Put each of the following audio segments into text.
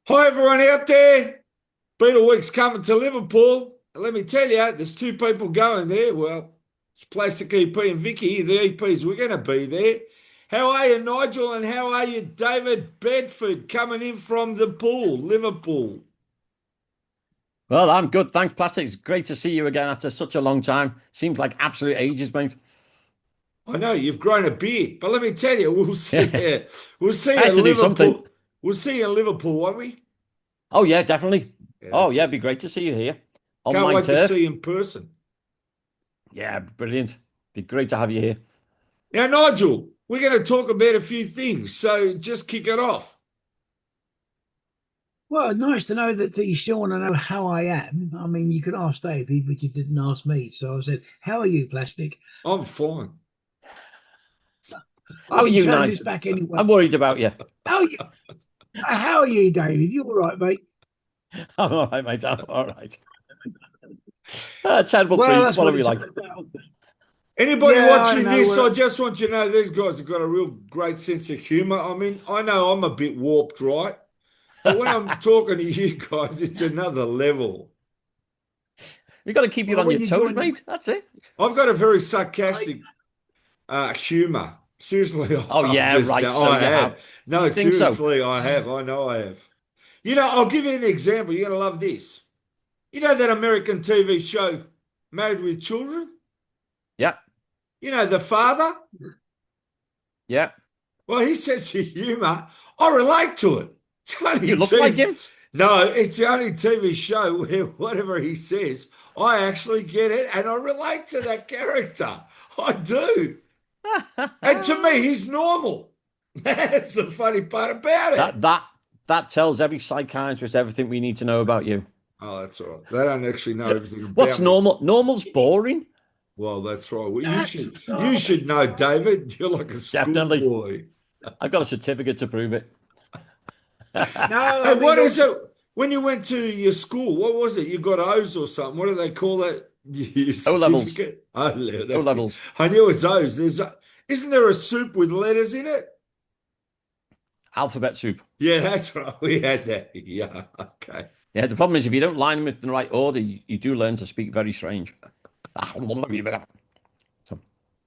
Hi, everyone out there. Beetle Week's coming to Liverpool. And let me tell you, there's two people going there. Well, it's Plastic EP and Vicky, the EPs. We're going to be there. How are you, Nigel? And how are you, David Bedford, coming in from the pool, Liverpool? Well, I'm good. Thanks, Plastic. It's great to see you again after such a long time. Seems like absolute ages, mate. I know you've grown a beard, but let me tell you, we'll see I you. We'll see you had in to do something. Liverpool. We'll see you in Liverpool, won't we? Oh, yeah, definitely. Yeah, Oh, that's yeah, it. it'd be great to see you here on Can't my wait to see turf. you in person. Yeah, brilliant. Be great to have you here. Now, Nigel, we're going to talk about a few things, so just kick it off. Well, nice to know that you still want to know how I am. I mean, you could ask Davey, but you didn't ask me. So I said, "How are you, Plastic?" I'm fine. I How are can you, turn Nigel? this back anyway. I'm worried about you. How are you? How are you, David? You all right, mate? I'm all right, mate. I'm all right. Terrible Well, three. that's What are what we it's like? about. Anybody Yeah, I watching know. this, I just want you to know these guys have got a real great sense of humor. I mean, I know I'm a bit warped, right? But when I'm talking to you guys, it's another level. We've got to keep you Well, on when your you toes, join the, mate. That's it. I've got a very I, sarcastic humor. Seriously, Oh, I'm yeah, just, right. So I you have. have. No, You think so? seriously, I have. I know I have. You know, I'll give you an example. You're going to love this. You know that American TV show, Married with Children? Yeah, You know, the father? yeah. Well, his sense of humour, I relate to it. It's only You a look like TV. him. No, it's the only TV show where whatever he says, I actually get it and I relate to that character. I do. And to me, he's normal. That's the funny part about That it. that that tells every psychiatrist everything we need to know about you. Oh, that's all right. They don't actually know everything What's about me. normal? Normal's boring. Well, that's right. Well, you ah, should you oh, should know, David. You're like a Definitely. schoolboy. I've got a certificate to prove it. no, Hey, I what mean, is also, it? When you went to your school, what was it? You got O's or something. What do they call that? Your O levels. certificate? Oh, O that's it. levels. I knew it was O's. Isn't there a soup with letters in it? Alphabet soup. Yeah, that's right. We had that. Yeah, okay. Yeah, the problem is if you don't line them in the right order, you do learn to speak very strange. So,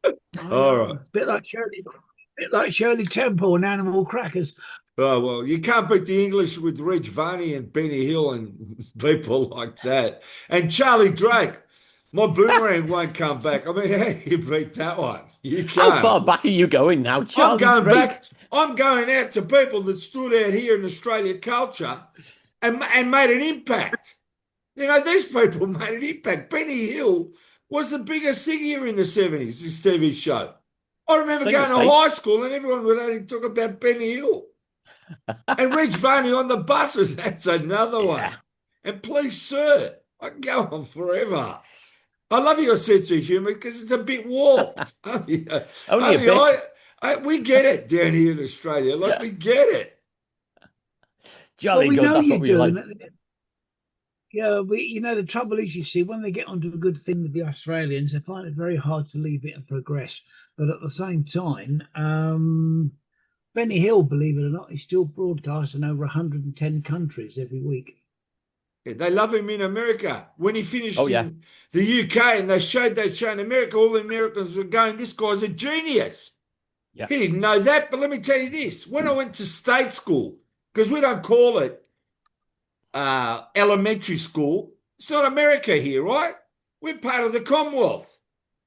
I All know, right. bit like Shirley Temple and Animal Crackers. Oh, well, you can't beat the English with Reg Varney and Benny Hill and people like that. And Charlie Drake. My boomerang won't come back. I mean, how do you beat that one? You how can't. far back are you going now, I'm Charlie going Drake? back. I'm going out to people that stood out here in Australia culture and made an impact. You know, these people made an impact. Benny Hill was the biggest thing here in the 70s, this TV show. I remember Same going to high mistakes. school and everyone would only talk about Benny Hill. And Reg Varney on the buses, that's another one. Yeah. And please, sir, I can go on forever. I love your sense of humour because it's a bit warped. Only a bit. We get it down here in Australia. Like, we get it. Well, Jolly we good. know That's what you we do. like. Yeah, the trouble is, you see, when they get onto a good thing with the Australians, they find it very hard to leave it and progress. But at the same time, Benny Hill, believe it or not, is still broadcast in over 110 countries every week. Yeah, they love him in America. When he Oh, finished yeah. in the UK and they showed that show in America, all the Americans were going, this guy's a genius. Yeah. He didn't know that. But let me tell you this. When I went to state school, because we don't call it elementary school, it's not America here, right? We're part of the Commonwealth.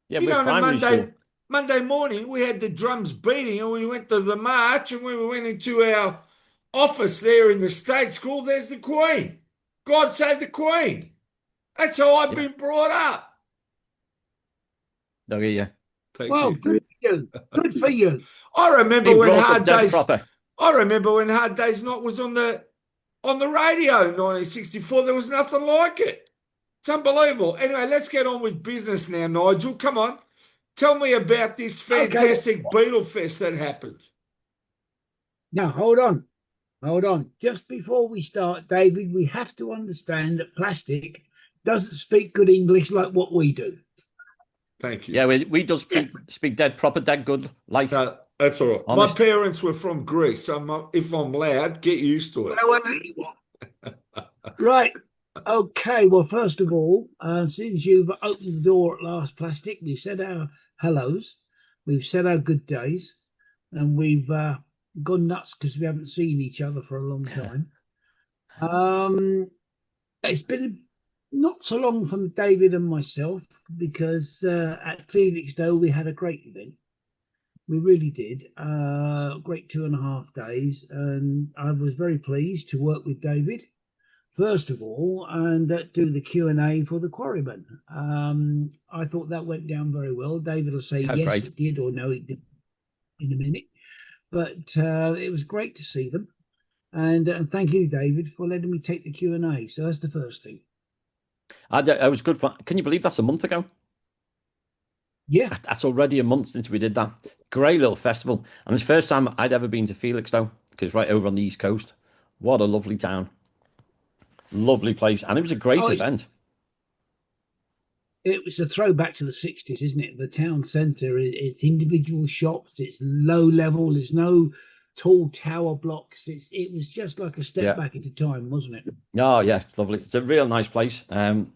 Yeah, You we're know, on a primary school. Monday morning, we had the drums beating and we went to the march and when we went into our office there in the state school, there's the Queen. God save the Queen. That's how I've Yeah. been brought up. Okay, yeah. Thank Well, you. good for you. Good for you. I remember Been when brought up Hard dead Days. proper. I remember when Hard Days Night was on the radio in 1964. There was nothing like it. It's unbelievable. Anyway, let's get on with business now, Nigel. Come on. Tell me about this Okay. fantastic Beetle Fest that happened. Now, hold on. Hold on. Just before we start, David, we have to understand that plastic doesn't speak good English like what we do. Thank you. Yeah, we does speak dead proper, dead good, like No, that's all right. My honest. parents were from Greece, so if I'm loud, get used to it. Well, Right. Okay. Well, first of all, since you've opened the door at last, Plastic, we've said our hellos, we've said our good days, and we've gone nuts because we haven't seen each other for a long time. It's been not so long from David and myself because at Felixstowe we had a great event. We really did. Great 2.5 days, and I was very pleased to work with David first of all and do the Q&A for the quarrymen. I thought that went down very well. David will say That's yes, great. it did, or no, it did in a minute. But it was great to see them. And thank you, David, for letting me take the Q&A. So that's the first thing. I was good fun. Can you believe that's a month ago? Yeah. That's already a month since we did that. Great little festival. And it's the first time I'd ever been to Felixstowe, because right over on the East Coast. What a lovely town. Lovely place. And it was a great Oh, event. it was a throwback to the 60s, isn't it? The town centre, it's individual shops, it's low level, there's no tall tower blocks. It was just like a step Yeah. back into time, wasn't it? Oh, yeah, it's lovely. It's a real nice place. And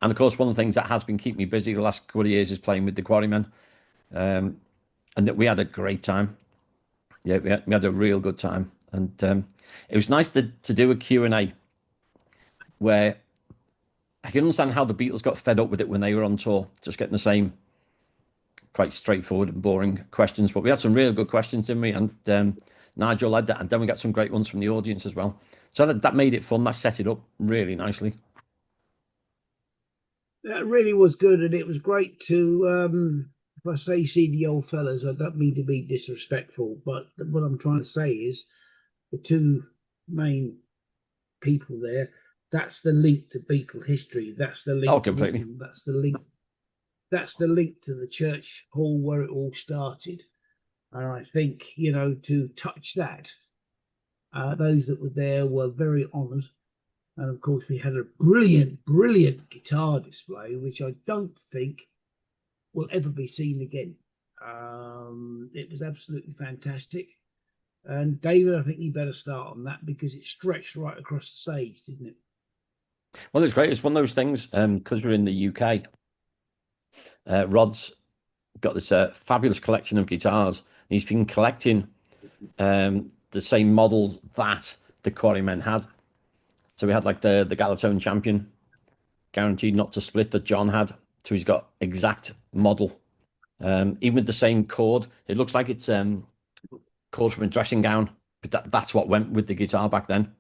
of course, one of the things that has been keeping me busy the last couple of years is playing with the Quarrymen. And that we had a great time. Yeah, we had a real good time. And it was nice to do a Q&A where I can understand how the Beatles got fed up with it when they were on tour, just getting the same quite straightforward and boring questions. But we had some real good questions, didn't we? And Nigel led that, and then we got some great ones from the audience as well. So that made it fun. That set it up really nicely. That really was good, and it was great to. If I say see the old fellas, I don't mean to be disrespectful, but what I'm trying to say is the two main people there. That's the link to Beatle history. That's the Oh, link to completely. England. That's the link. That's the link to the church hall where it all started. And I think to touch that, those that were there were very honoured. And of course, we had a brilliant, brilliant guitar display, which I don't think will ever be seen again. It was absolutely fantastic. And David, I think you better start on that because it stretched right across the stage, didn't it? Well, it's great. It's one of those things because we're in the UK. Rod's got this fabulous collection of guitars. He's been collecting the same models that the Quarrymen had. So we had like the Galatone Champion, guaranteed not to split, that John had. So he's got exact model. Even with the same cord, it looks like it's cord from a dressing gown, but that's what went with the guitar back then.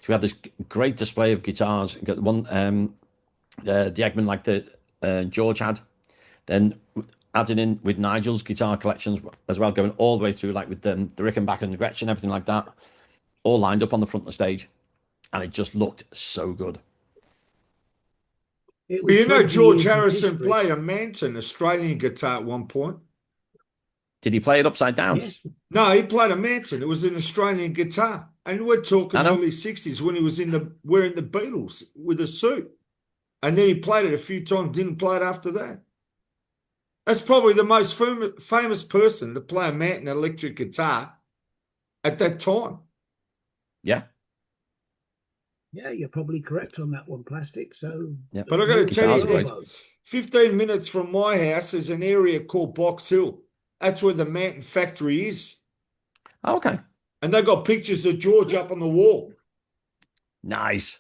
So we had this great display of guitars. We got the one, the Eggman like the George had. Then adding in with Nigel's guitar collections as well, going all the way through, like with the Rickenbacker and the Gretchen, everything like that, all lined up on the front of the stage. And it just looked so good. It Well, was you know, 20 George years of Harrison history. played a Manton Australian guitar at one point. Did he play it upside down? Yes. No, he played a Manton. It was an Australian guitar. And we're talking I know. early 60s when he was wearing the Beatles with a suit. And then he played it a few times, didn't play it after that. That's probably the most famous person to play a Manton electric guitar at that time. Yeah. Yeah, you're probably correct on that one, Plastic. So, Yeah. But I got to tell you, Guitars, that 15 minutes from my house is an area called Box Hill. That's where the Manton factory is. Oh, okay. And they got pictures of George up on the wall. Nice.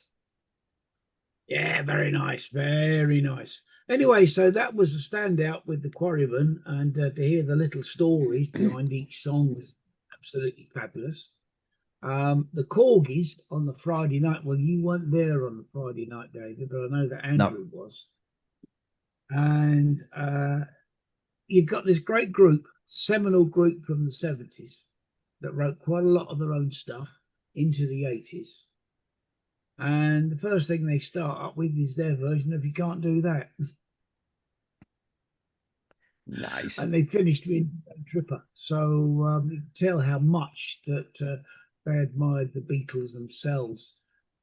Yeah, very nice, very nice. Anyway, so that was a standout with the Quarrymen, and to hear the little stories behind each song was absolutely fabulous. The Corgis on the Friday night. Well, you weren't there on the Friday night, David, but I know that Andrew was. And you've got this great group, seminal group from the 70s that wrote quite a lot of their own stuff into the 80s. And the first thing they start up with is their version of You Can't Do That. Nice. And they finished with Tripper. So you can tell how much that they admired the Beatles themselves.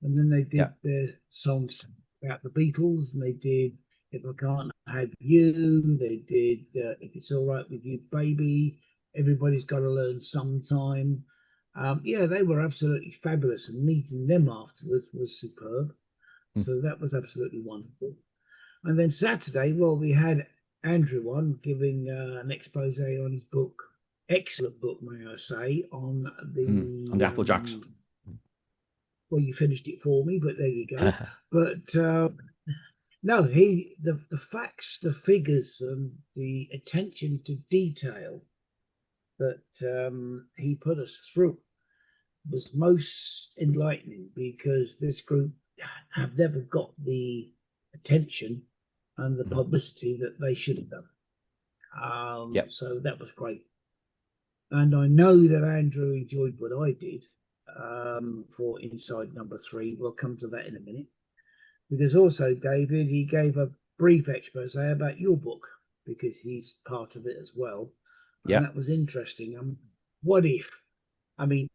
And then they did their songs about the Beatles, and they did If I Can't Have You, they did If It's All Right With You, Baby, Everybody's Got to Learn Sometime. Yeah, they were absolutely fabulous, and meeting them afterwards was superb. Mm. So that was absolutely wonderful. And then Saturday, well, we had Andrew on giving an expose on his book. Excellent book, may I say, on On the the. Applejacks. Well, you finished it for me, but there you go. But no, the facts, the figures, and the attention to detail that he put us through was most enlightening, because this group have never got the attention and the publicity that they should have done. Yep. So that was great. And I know that Andrew enjoyed what I did for Inside Number 3. We'll come to that in a minute. Because also, David, he gave a brief expose about your book, because he's part of it as well. And Yeah. that was interesting. What if, I mean,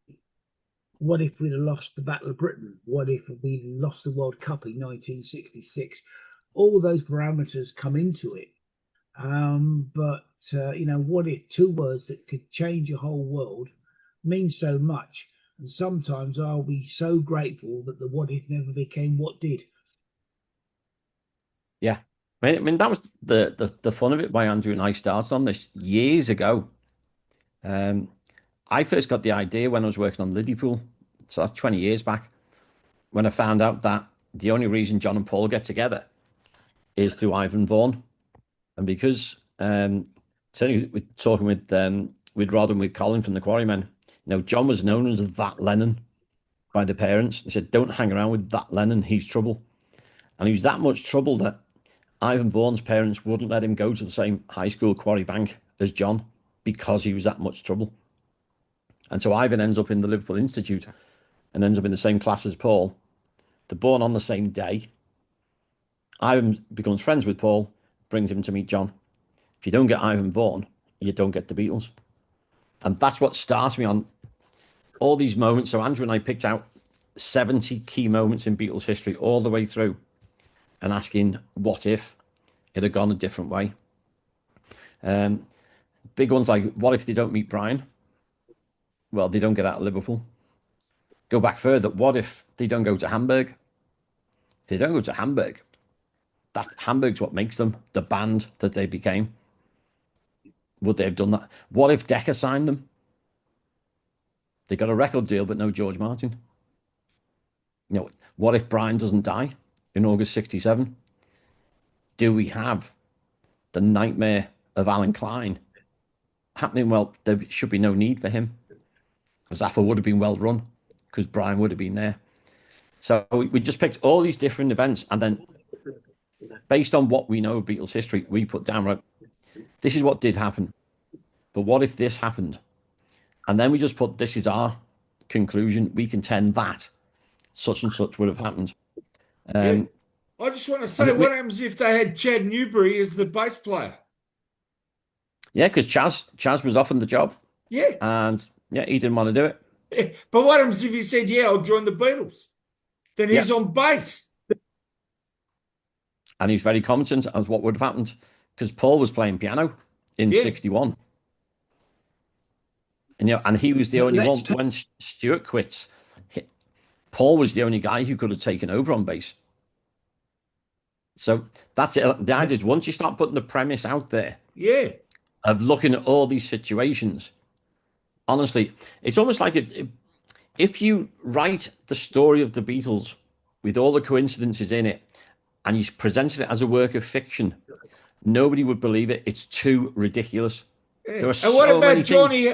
what if we'd have lost the Battle of Britain? What if we'd lost the World Cup in 1966? All those parameters come into it. But what if two words that could change your whole world mean so much? And sometimes are we so grateful that the what if never became what did? Yeah. I mean, that was the fun of it, why Andrew and I started on this years ago. I first got the idea when I was working on Liverpool, so that's 20 years back, when I found out that the only reason John and Paul get together is through Ivan Vaughan. And because certainly with talking with Rod and with Colin from the Quarrymen, John was known as that Lennon by the parents. They said, don't hang around with that Lennon, he's trouble. And he was that much trouble that Ivan Vaughan's parents wouldn't let him go to the same high school Quarry Bank as John, because he was that much trouble. And so Ivan ends up in the Liverpool Institute and ends up in the same class as Paul. They're born on the same day. Ivan becomes friends with Paul, brings him to meet John. If you don't get Ivan Vaughan, you don't get the Beatles. And that's what starts me on all these moments. So Andrew and I picked out 70 key moments in Beatles history all the way through, and asking what if it had gone a different way. Big ones like, what if they don't meet Brian? Well, they don't get out of Liverpool. Go back further, what if they don't go to Hamburg? If they don't go to Hamburg, that Hamburg's what makes them the band that they became. Would they have done that? What if Decca signed them? They got a record deal, but no George Martin. What if Brian doesn't die in August 67? Do we have the nightmare of Alan Klein happening? Well, there should be no need for him, because Apple would have been well run, because Brian would have been there. So we just picked all these different events, and then based on what we know of Beatles history, we put down, right, this is what did happen, but what if this happened? And then we just put, this is our conclusion. We contend that such and such would have happened. Yeah. I just want to say, what happens if they had Chad Newbury as the bass player? Yeah, because Chaz was offered the job. Yeah. And yeah, he didn't want to do it. Yeah. But what happens if he said, yeah, I'll join the Beatles? Then he's on bass. And he's very competent as what would have happened, because Paul was playing piano in 61. And he was the only one. When Stuart quits, Paul was the only guy who could have taken over on bass. So that's it. The idea is, once you start putting the premise out there, of looking at all these situations, honestly, it's almost like if you write the story of the Beatles with all the coincidences in it, and you presented it as a work of fiction, nobody would believe it. It's too ridiculous. Yeah. There are and what about Johnny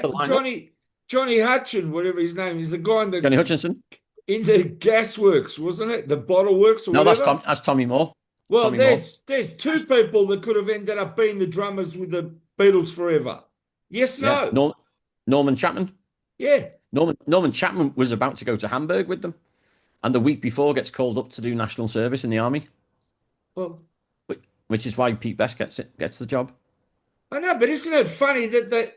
Hutchin, whatever his name is, the guy in the Johnny Hutchinson in the gasworks, wasn't it? The bottle works or whatever. That's Tommy Moore. Well, Tommy there's two people that could have ended up being the drummers with the Beatles forever. Yes, no. Norman Chapman. Yeah. Norman Chapman was about to go to Hamburg with them, and the week before gets called up to do national service in the army. Well, which is why Pete Best gets the job. I know, but isn't it funny that the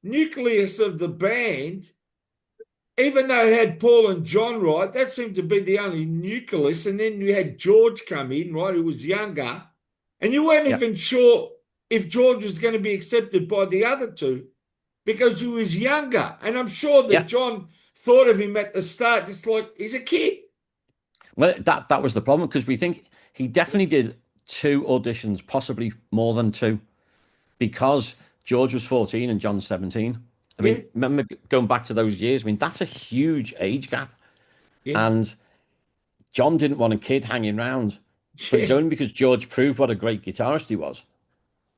nucleus of the band, even though it had Paul and John, right, that seemed to be the only nucleus, and then you had George come in, right, who was younger, and you weren't even sure if George was going to be accepted by the other two because he was younger. And I'm sure that John thought of him at the start just like he's a kid. Well, that was the problem, because we think he definitely did 2 auditions, possibly more than 2, because George was 14 and John 17. I Yeah, mean, remember going back to those years? I mean, that's a huge age gap. yeah, And John didn't want a kid hanging around, but it's yeah, only because George proved what a great guitarist he was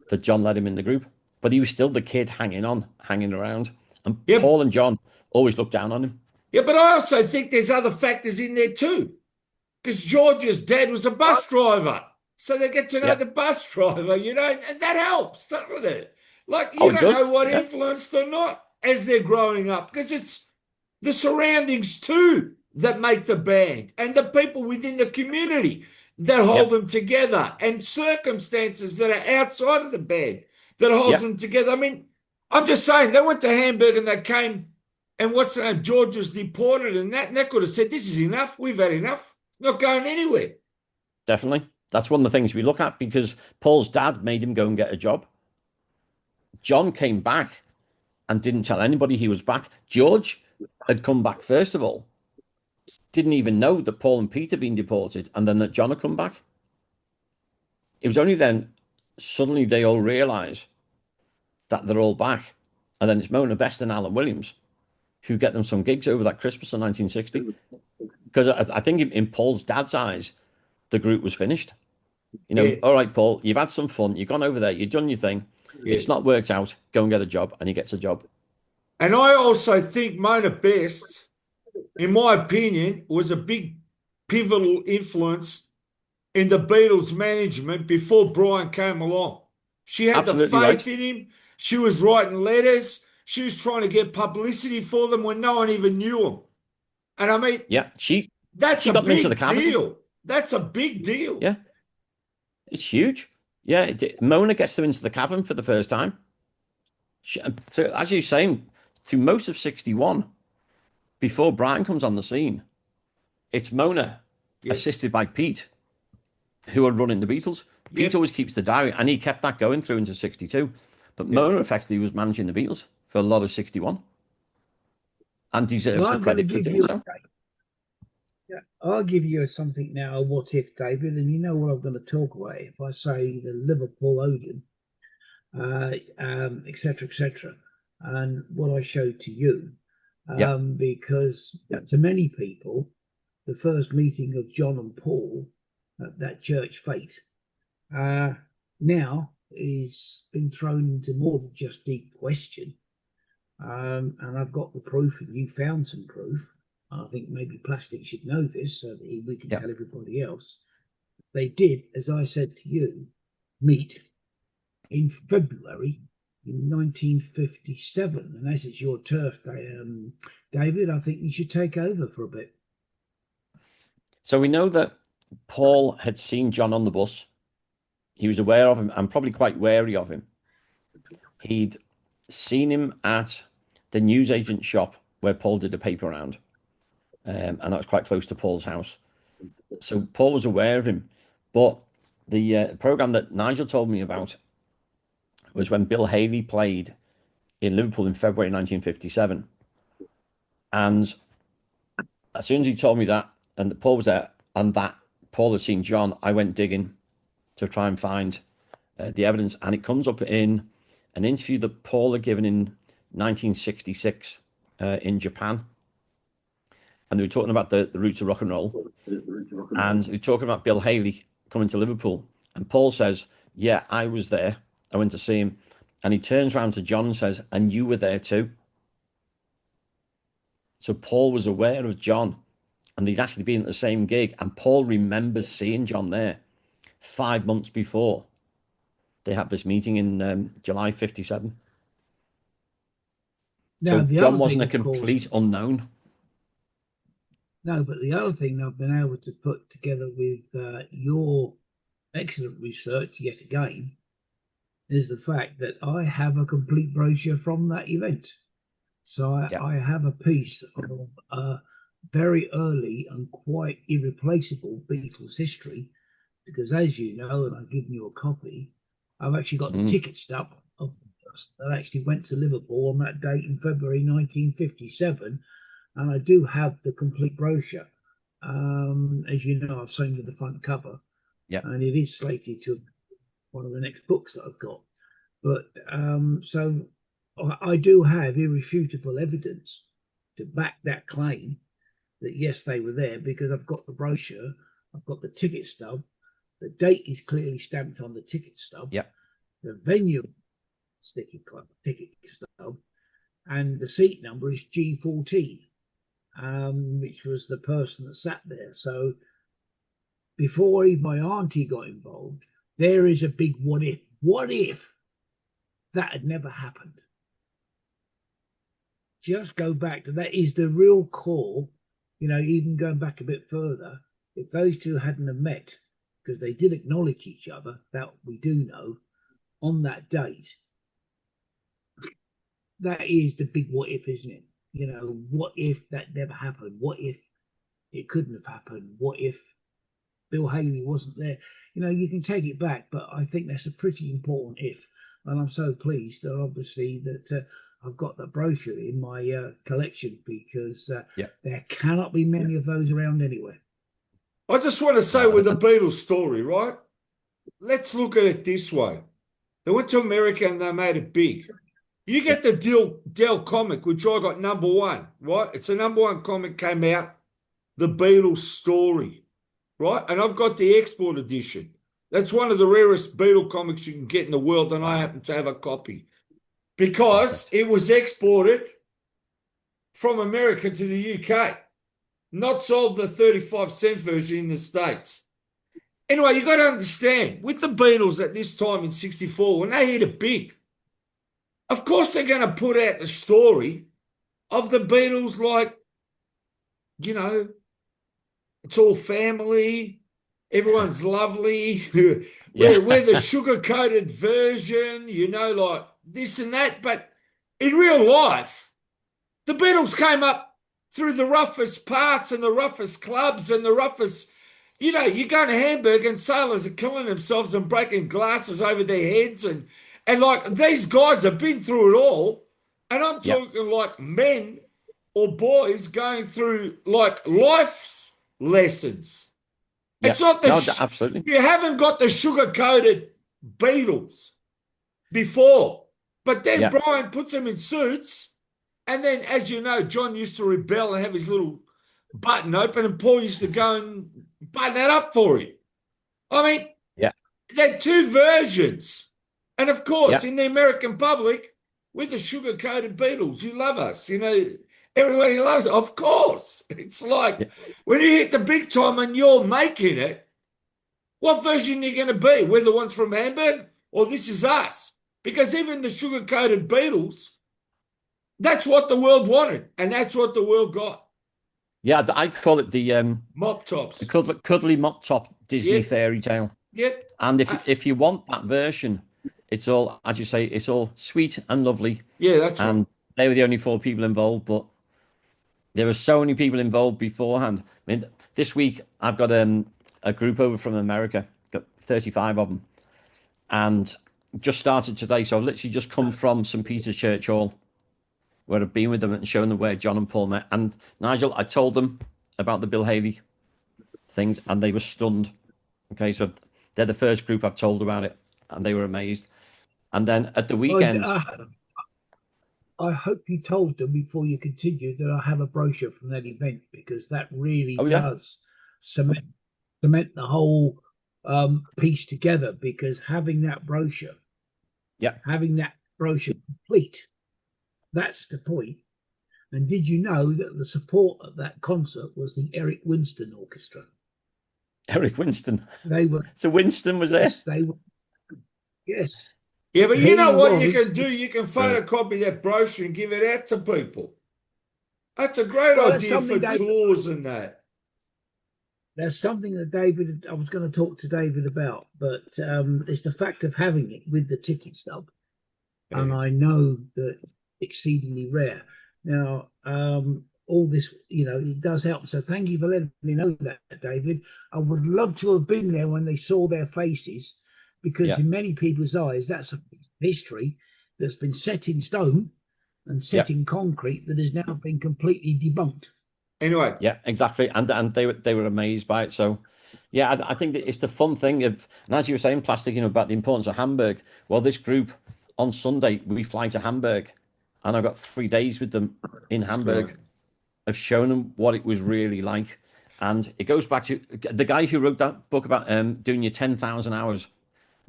that John let him in the group. But he was still the kid hanging on, hanging around. And yeah, Paul and John always looked down on him. yeah. But I also think there's other factors in there too. Because George's dad was a bus driver. So they get to know Yeah. the bus driver, and that helps, doesn't it? Like, Oh, you it don't know does. what Yeah. influenced or not as they're growing up, because it's the surroundings too that make the band and the people within the community that hold Yep. them together, and circumstances that are outside of the band that holds Yep. them together. I mean, I'm just saying, they went to Hamburg and they came, and what's the name? George was deported, and that could have said, this is enough. We've had enough. Not going anywhere. Definitely. That's one of the things we look at, because Paul's dad made him go and get a job. John came back and didn't tell anybody he was back. George had come back first of all, didn't even know that Paul and Pete had been deported, and then that John had come back. It was only then suddenly they all realise that they're all back. And then it's Mona Best and Alan Williams who get them some gigs over that Christmas of 1960. Because I think in Paul's dad's eyes, the group was finished. Yeah, All right, Paul, you've had some fun. You've gone over there. You've done your thing. yeah. It's not worked out. Go and get a job. And he gets a job. And I also think Mona Best, in my opinion, was a big pivotal influence in the Beatles' management before Brian came along. She had the Absolutely faith right. in him. She was writing letters. She was trying to get publicity for them when no one even knew them. And I mean, Yeah, that's she a got them into the big Cavern. deal. That's a big deal. Yeah, it's huge. Yeah, Mona gets them into the Cavern for the first time. So as you're saying, through most of 61, before Brian comes on the scene, it's Mona, Yeah, assisted by Pete, who are running the Beatles. yeah. Pete always keeps the diary, and he kept that going through into 62. But Yeah. Mona effectively was managing the Beatles for a lot of 61, and Well, deserves the I'm going to credit for give doing you, so. yeah, I'll give you something now. A what if, David? And you know what I'm going to talk about if I say the Liverpool Odeon, etc., etc., and what I showed to you, Yeah, because to many people, the first meeting of John and Paul at that church fete now is been thrown into more than just deep question. And I've got the proof, and you found some proof. I think maybe Plastic should know this so that we can yeah. tell everybody else. They did, as I said to you, meet in February in 1957. And as it's your turf, David, I think you should take over for a bit. So we know that Paul had seen John on the bus. He was aware of him and probably quite wary of him. He'd seen him at the newsagent shop where Paul did a paper round, and that was quite close to Paul's house. So Paul was aware of him. But the program that Nigel told me about was when Bill Haley played in Liverpool in February 1957. And as soon as he told me that, and that Paul was there, and that Paul had seen John, I went digging to try and find the evidence. And it comes up in an interview that Paul had given in 1966 in Japan. And they were talking about the roots of rock and roll. And they were talking about Bill Haley coming to Liverpool. And Paul says, yeah, I was there. I went to see him. And he turns around to John and says, and you were there too. So Paul was aware of John, and they'd actually been at the same gig. And Paul remembers seeing John there 5 months before they had this meeting in July 57. Now, So the John other wasn't thing, a of course, complete unknown. no, but the other thing I've been able to put together with your excellent research yet again is the fact that I have a complete brochure from that event. So Yeah. I have a piece of very early and quite irreplaceable Beatles history, because as you know, and I've given you a copy, I've actually got the ticket stub of that actually went to Liverpool on that date in February 1957 and I do have the complete brochure. As you know, I've signed with the front cover, Yeah. and it is slated to one of the next books that I've got. But so I do have irrefutable evidence to back that claim that yes, they were there, because I've got the brochure, I've got the ticket stub, the date is clearly stamped on the ticket stub, Yeah. the venue ticket stub, and the seat number is G14, which was the person that sat there. So before even my auntie got involved, there is a big what if. What if that had never happened? Just go back to that is the real core, even going back a bit further, if those two hadn't have met, because they did acknowledge each other, that we do know, on that date, that is the big what if, isn't it? What if that never happened? What if it couldn't have happened? What if Bill Haley wasn't there? You can take it back, but I think that's a pretty important if. And I'm so pleased that obviously that I've got the brochure in my collection, because there cannot be many of those around anywhere. I just want to say with the Beatles story, right? Let's look at it this way. They went to America and they made it big. You get the Dell comic, which I got #1, right? It's a #1 comic, came out, the Beatles story, right? And I've got the export edition. That's one of the rarest Beatle comics you can get in the world, and I happen to have a copy because it was exported from America to the UK, not sold the 35-cent version in the States. Anyway, you got to understand, with the Beatles at this time in '64, when they hit it big, of course they're going to put out the story of the Beatles like, it's all family, everyone's lovely, we're the sugar-coated version, like this and that. But in real life, the Beatles came up through the roughest parts and the roughest clubs and the roughest, you go to Hamburg and sailors are killing themselves and breaking glasses over their heads. And like these guys have been through it all. And I'm talking like men or boys going through like life's lessons. It's not absolutely. You haven't got the sugar-coated Beatles before. But then Brian puts them in suits. And then, as you know, John used to rebel and have his little button open, and Paul used to go and button that up for him. I mean, they're two versions. And of course, in the American public, we're the sugar-coated Beatles. You love us. Everybody loves it. Of course. It's like when you hit the big time and you're making it, what version are you going to be? We're the ones from Hamburg, or this is us? Because even the sugar-coated Beatles, that's what the world wanted, and that's what the world got. Yeah, I call it the mop tops, the cuddly mop top Disney fairy tale. Yep. And if you want that version, it's all, as you say, it's all sweet and lovely. Yeah, that's and right. They were the only 4 people involved, but there were so many people involved beforehand. I mean, this week I've got a group over from America, got 35 of them, and just started today. So I've literally just come from St. Peter's Church Hall, where I've been with them and shown them where John and Paul met. And Nigel, I told them about the Bill Haley things, and they were stunned. Okay, so they're the first group I've told about it, and they were amazed. And then at the weekend... I hope you told them before you continue that I have a brochure from that event, because that really does cement the whole piece together, because having that brochure complete, that's the point. And did you know that the support at that concert was the Eric Winston Orchestra? Eric Winston. They were. So Winston was there? Yes, they were. Yes. Yeah, but you know what you can do? You can photocopy that brochure and give it out to people. That's a great idea for tours and that. There's something that I was going to talk to David about, but it's the fact of having it with the ticket stub. Yeah. And I know that it's exceedingly rare. Now, all this, it does help. So thank you for letting me know that, David. I would love to have been there when they saw their faces, because in many people's eyes, that's a history that's been set in stone. and set Yeah, in concrete that has now been completely debunked. Anyway, yeah, exactly. And they were amazed by it. So yeah, I think that it's the fun thing of, and as you were saying, plastic, about the importance of Hamburg. Well, this group on Sunday we fly to Hamburg, and I got 3 days with them in that's great. Hamburg of showing them what it was really like. And it goes back to the guy who wrote that book about doing your 10,000 hours,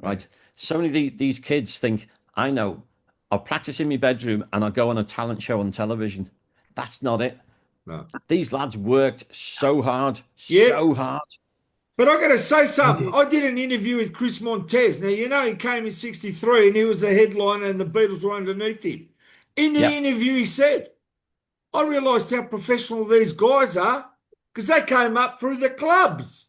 Yeah. right? So many of these kids think, I know, I'll practice in my bedroom and I'll go on a talent show on television. That's not it. No. These lads worked so hard, Yeah. so hard. But I got to say They something. did. I did an interview with Chris Montez. Now, he came in 63 and he was the headliner and the Beatles were underneath him. In the Yeah, interview, he said, I realised how professional these guys are because they came up through the clubs.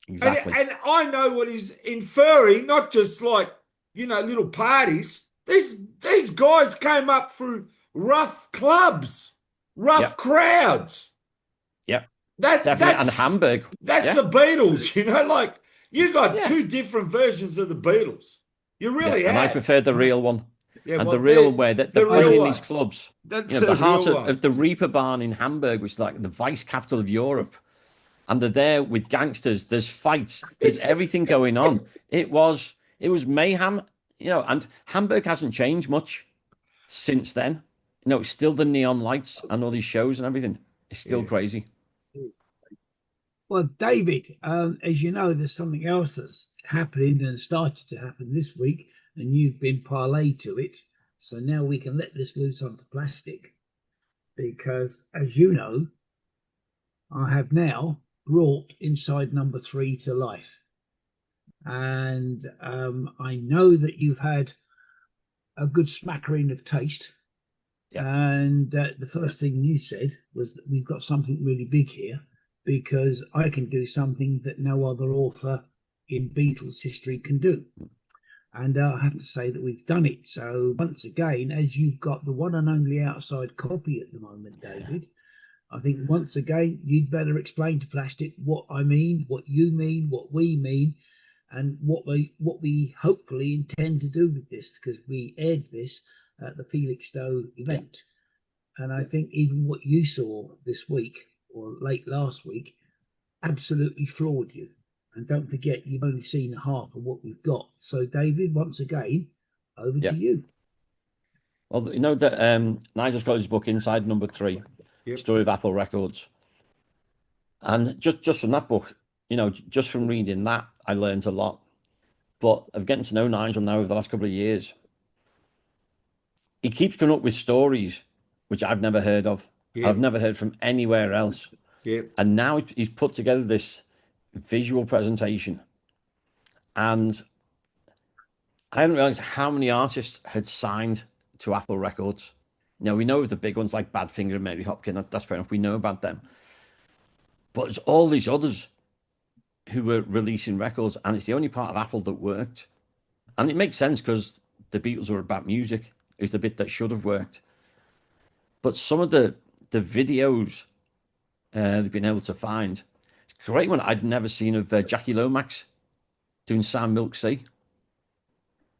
exactly. And I know what he's inferring, not just like, little parties. These guys came up through rough clubs, rough Yeah, crowds. yeah, That definitely. And that's Hamburg, that's yeah, the Beatles, like you got yeah, two different versions of the Beatles. You yeah. really And I have. prefer the real one. Yeah, And the well, real one where they're the I, playing real in one. these clubs. That's The the heart real of one. the Reaper Barn in Hamburg, which is like the vice capital of Europe. And they're there with gangsters. There's fights. There's everything going on. It was mayhem, and Hamburg hasn't changed much since then. It's still the neon lights and all these shows and everything. It's still Yeah, crazy. well, David, as you know, there's something else that's happening and started to happen this week, and you've been parlayed to it. So now we can let this loose onto plastic because, as you know, I have now brought Inside Number Three to life. And I know that you've had a good smattering of taste. Yeah, And the first thing you said was that we've got something really big here because I can do something that no other author in Beatles history can do. And I have to say that we've done it. So, once again, as you've got the one and only outside copy at the moment, David, I think once again, you'd better explain to Plastic what I mean, what you mean, what we mean, and what we hopefully intend to do with this because we aired this at the Felixstowe yeah. event. And I think even what you saw this week or late last week absolutely floored you. And don't forget, you've only seen half of what we've got. So, David, once again, over Yeah. to you. Well, you know that Nigel's got his book Inside Number Three, yep, Story of Apple Records. And just from that book, just from reading that, I learned a lot. But of getting to know Nigel now over the last couple of years, he keeps coming up with stories which I've never heard of. I've yep, never heard from anywhere else. yep, And now he's put together this visual presentation. And I hadn't realized how many artists had signed to Apple Records. We know of the big ones like Badfinger and Mary Hopkin. That's fair enough. We know about them. But there's all these others who were releasing records, and it's the only part of Apple that worked. And it makes sense because the Beatles were about music. It was the bit that should have worked. But some of the videos they've been able to find, it's a great one I'd never seen of Jackie Lomax doing Sam Milk Sea.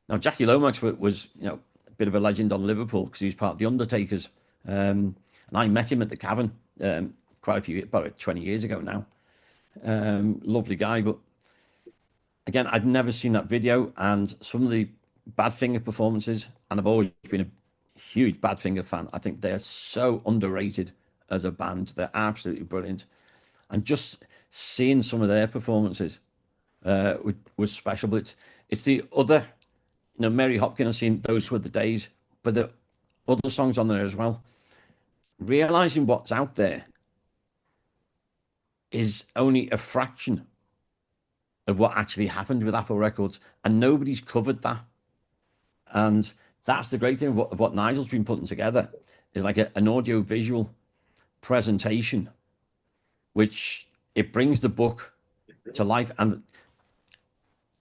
Now, Jackie Lomax was a bit of a legend on Liverpool because he was part of the Undertakers. And I met him at the Cavern about 20 years ago now. Lovely guy, but again, I'd never seen that video, and some of the Badfinger performances, and I've always been a huge Badfinger fan. I think they're so underrated as a band. They're absolutely brilliant. And just seeing some of their performances was special. But it's the other, Mary Hopkin, I've seen Those Were the Days, but the other songs on there as well. Realizing what's out there is only a fraction of what actually happened with Apple Records, and nobody's covered that. And that's the great thing of what Nigel's been putting together is like an audio visual presentation, which it brings the book to life. And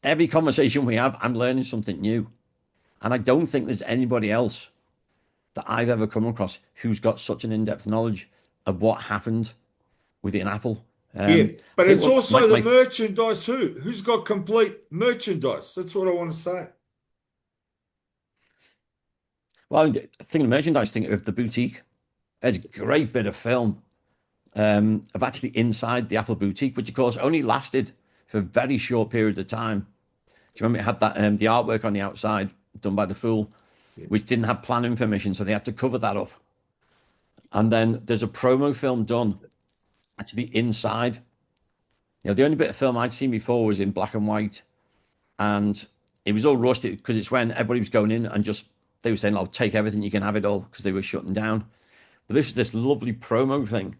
every conversation we have, I'm learning something new. And I don't think there's anybody else that I've ever come across who's got such an in-depth knowledge of what happened within Apple. yeah. I But think it's what also the my merchandise. Who's got complete merchandise? That's what I want to say. Well, I think the merchandise thing of the boutique. It's a great bit of film of actually inside the Apple boutique, which of course only lasted for a very short period of time. Do you remember it had that the artwork on the outside done by the Fool, which didn't have planning permission, so they had to cover that up. And then there's a promo film done actually inside. The only bit of film I'd seen before was in black and white, and it was all rushed because it's when everybody was going in and just they were saying, "I'll take everything, you can have it all," because they were shutting down. But this was this lovely promo thing.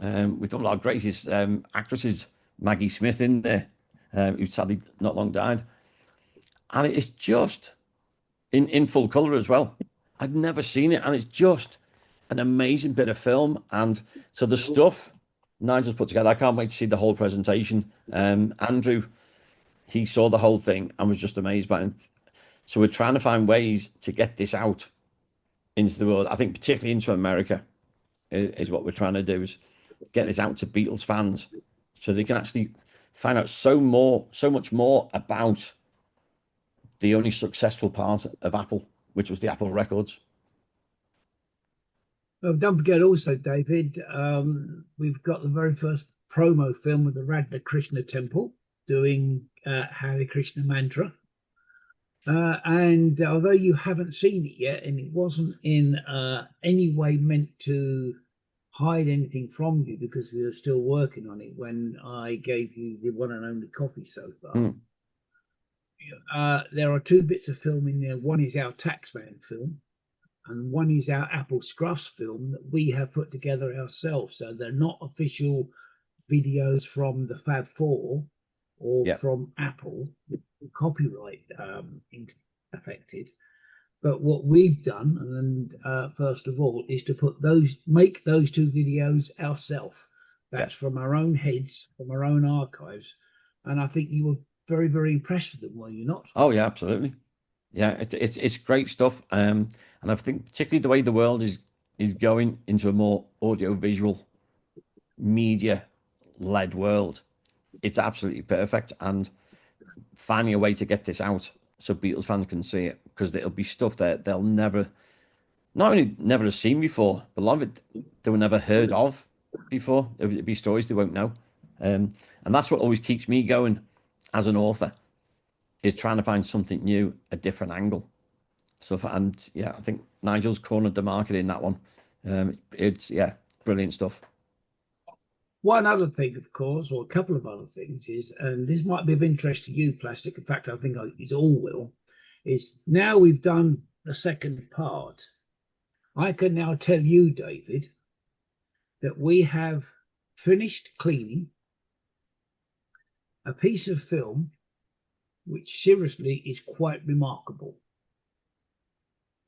We've done a lot of great actresses, Maggie Smith in there, who sadly not long died, and it's just in full color as well. I'd never seen it, and it's just an amazing bit of film. And so the stuff Nigel's put together, I can't wait to see the whole presentation. Andrew, he saw the whole thing and was just amazed by it. So we're trying to find ways to get this out into the world. I think particularly into America is what we're trying to do, is get this out to Beatles fans so they can actually find out so much more about the only successful part of Apple, which was the Apple Records. Well, don't forget also, David, we've got the very first promo film with the Radha Krishna Temple doing Hare Krishna mantra. And although you haven't seen it yet, and it wasn't in any way meant to hide anything from you because we were still working on it when I gave you the one and only copy so far. There are two bits of film in there. One is our Taxman film, and one is our Apple Scruffs film that we have put together ourselves. So they're not official videos from the Fab Four or from Apple, copyright affected. But what we've done, and first of all, is to make those two videos ourselves. That's from our own heads, from our own archives. And I think you were very, very impressed with them, were you not? Oh yeah, absolutely. Yeah, it's great stuff. And I think particularly the way the world is going into a more audio-visual, media-led world, it's absolutely perfect. And finding a way to get this out so Beatles fans can see it, because it'll be stuff that they'll never, not only never have seen before, but a lot of it they were never heard of before. It'll be stories they won't know. And that's what always keeps me going as an author, is trying to find something new, a different angle. So, and yeah, I think Nigel's cornered the market in that one. It's brilliant stuff. One other thing, of course, or a couple of other things is, and this might be of interest to you, Plastic. In fact, I think it all will, is now we've done the second part. I can now tell you, David, that we have finished cleaning a piece of film which seriously is quite remarkable.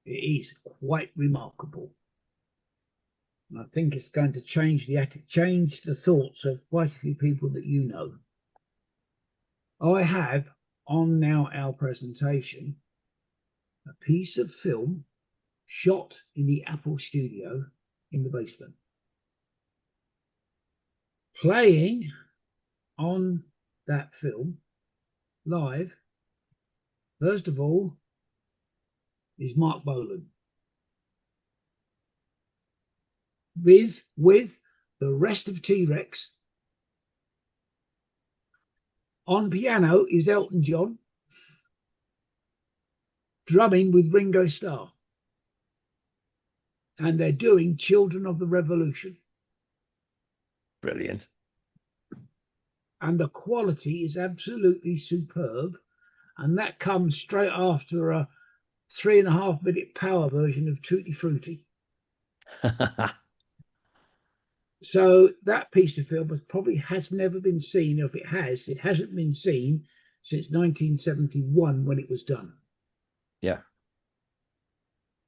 It is quite remarkable. And I think it's going to change the thoughts of quite a few people that you know. I have on now our presentation a piece of film shot in the Apple studio in the basement. Playing on that film live, first of all, is Mark Bolan with the rest of T-Rex. On piano is Elton John, drumming with Ringo Starr, and they're doing Children of the Revolution. Brilliant. And the quality is absolutely superb, and that comes straight after a 3.5-minute power version of Tutti Frutti. So that piece of film has never been seen. If it has, it hasn't been seen since 1971 when it was done. Yeah.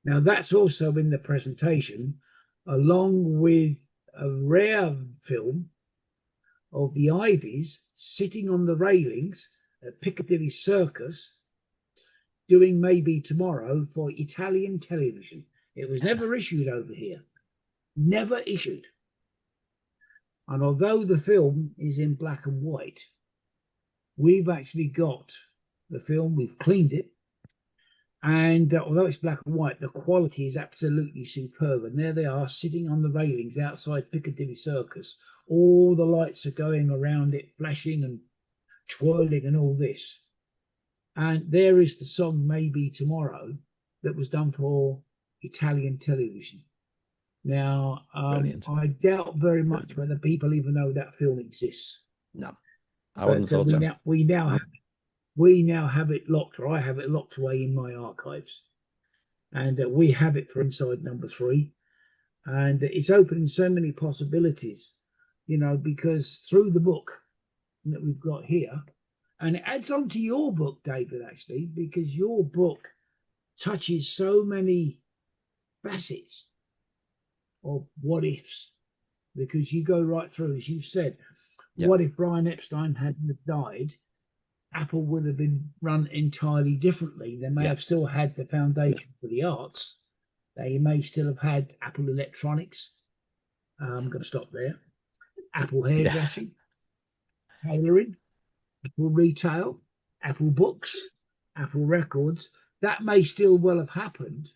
Now that's also in the presentation, along with a rare film of the Ivies sitting on the railings at Piccadilly Circus doing Maybe Tomorrow for Italian television. It was never issued over here. Never issued. And although the film is in black and white, we've actually got the film, we've cleaned it, And although it's black and white, the quality is absolutely superb. And there they are sitting on the railings outside Piccadilly Circus. All the lights are going around it, flashing and twirling and all this. And there is the song Maybe Tomorrow that was done for Italian television. Now, I doubt very much whether people even know that film exists. No, I wouldn't have thought so. We now have it locked, or I have it locked away in my archives. And we have it for Inside Number 3. And it's opening so many possibilities, you know, because through the book that we've got here, and it adds on to your book, David, actually, because your book touches so many facets of what ifs, because you go right through, as you said, what if Brian Epstein hadn't died? Apple would have been run entirely differently. They may have still had the foundation for the arts. They may still have had Apple Electronics. I'm going to stop there. Apple hairdressing, tailoring, Apple retail, Apple books, Apple records. That may still well have happened,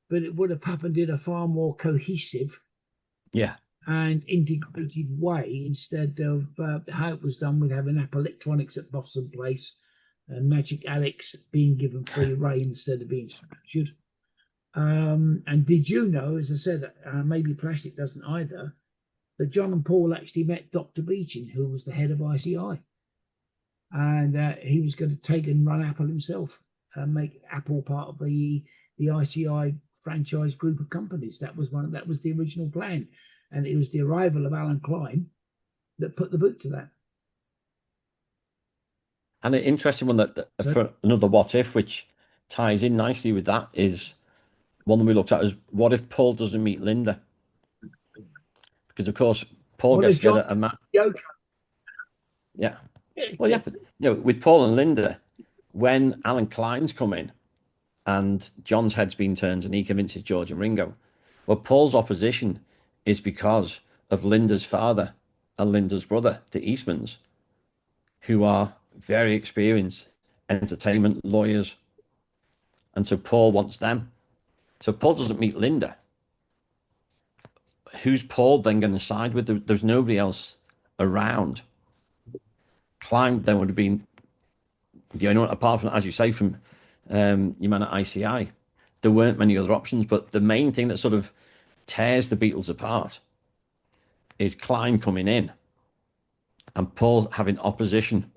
but it would have happened in a far more cohesive and integrated way instead of how it was done with having Apple Electronics at Boston Place and Magic Alex being given free rein instead of being structured. And did you know, as I said, maybe Plastic doesn't either, that John and Paul actually met Dr. Beechin, who was the head of ICI. And he was going to take and run Apple himself and make Apple part of the ICI franchise group of companies. That was the original plan. And it was the arrival of Alan Klein that put the boot to that. And an interesting one for another what if, which ties in nicely with that, is one that we looked at is what if Paul doesn't meet Linda? Because of course Paul gets together a man. Yeah. Well, yeah, but you know, with Paul and Linda, when Alan Klein's come in and John's head's been turned and he convinces George and Ringo, well, Paul's opposition is because of Linda's father and Linda's brother, the Eastmans, who are very experienced entertainment lawyers. And so Paul wants them. So Paul doesn't meet Linda. Who's Paul then going to side with? There's nobody else around. Klein then would have been the only one, apart from, as you say, from your man at ICI. There weren't many other options, but the main thing that sort of tears the Beatles apart is Klein coming in and Paul having opposition,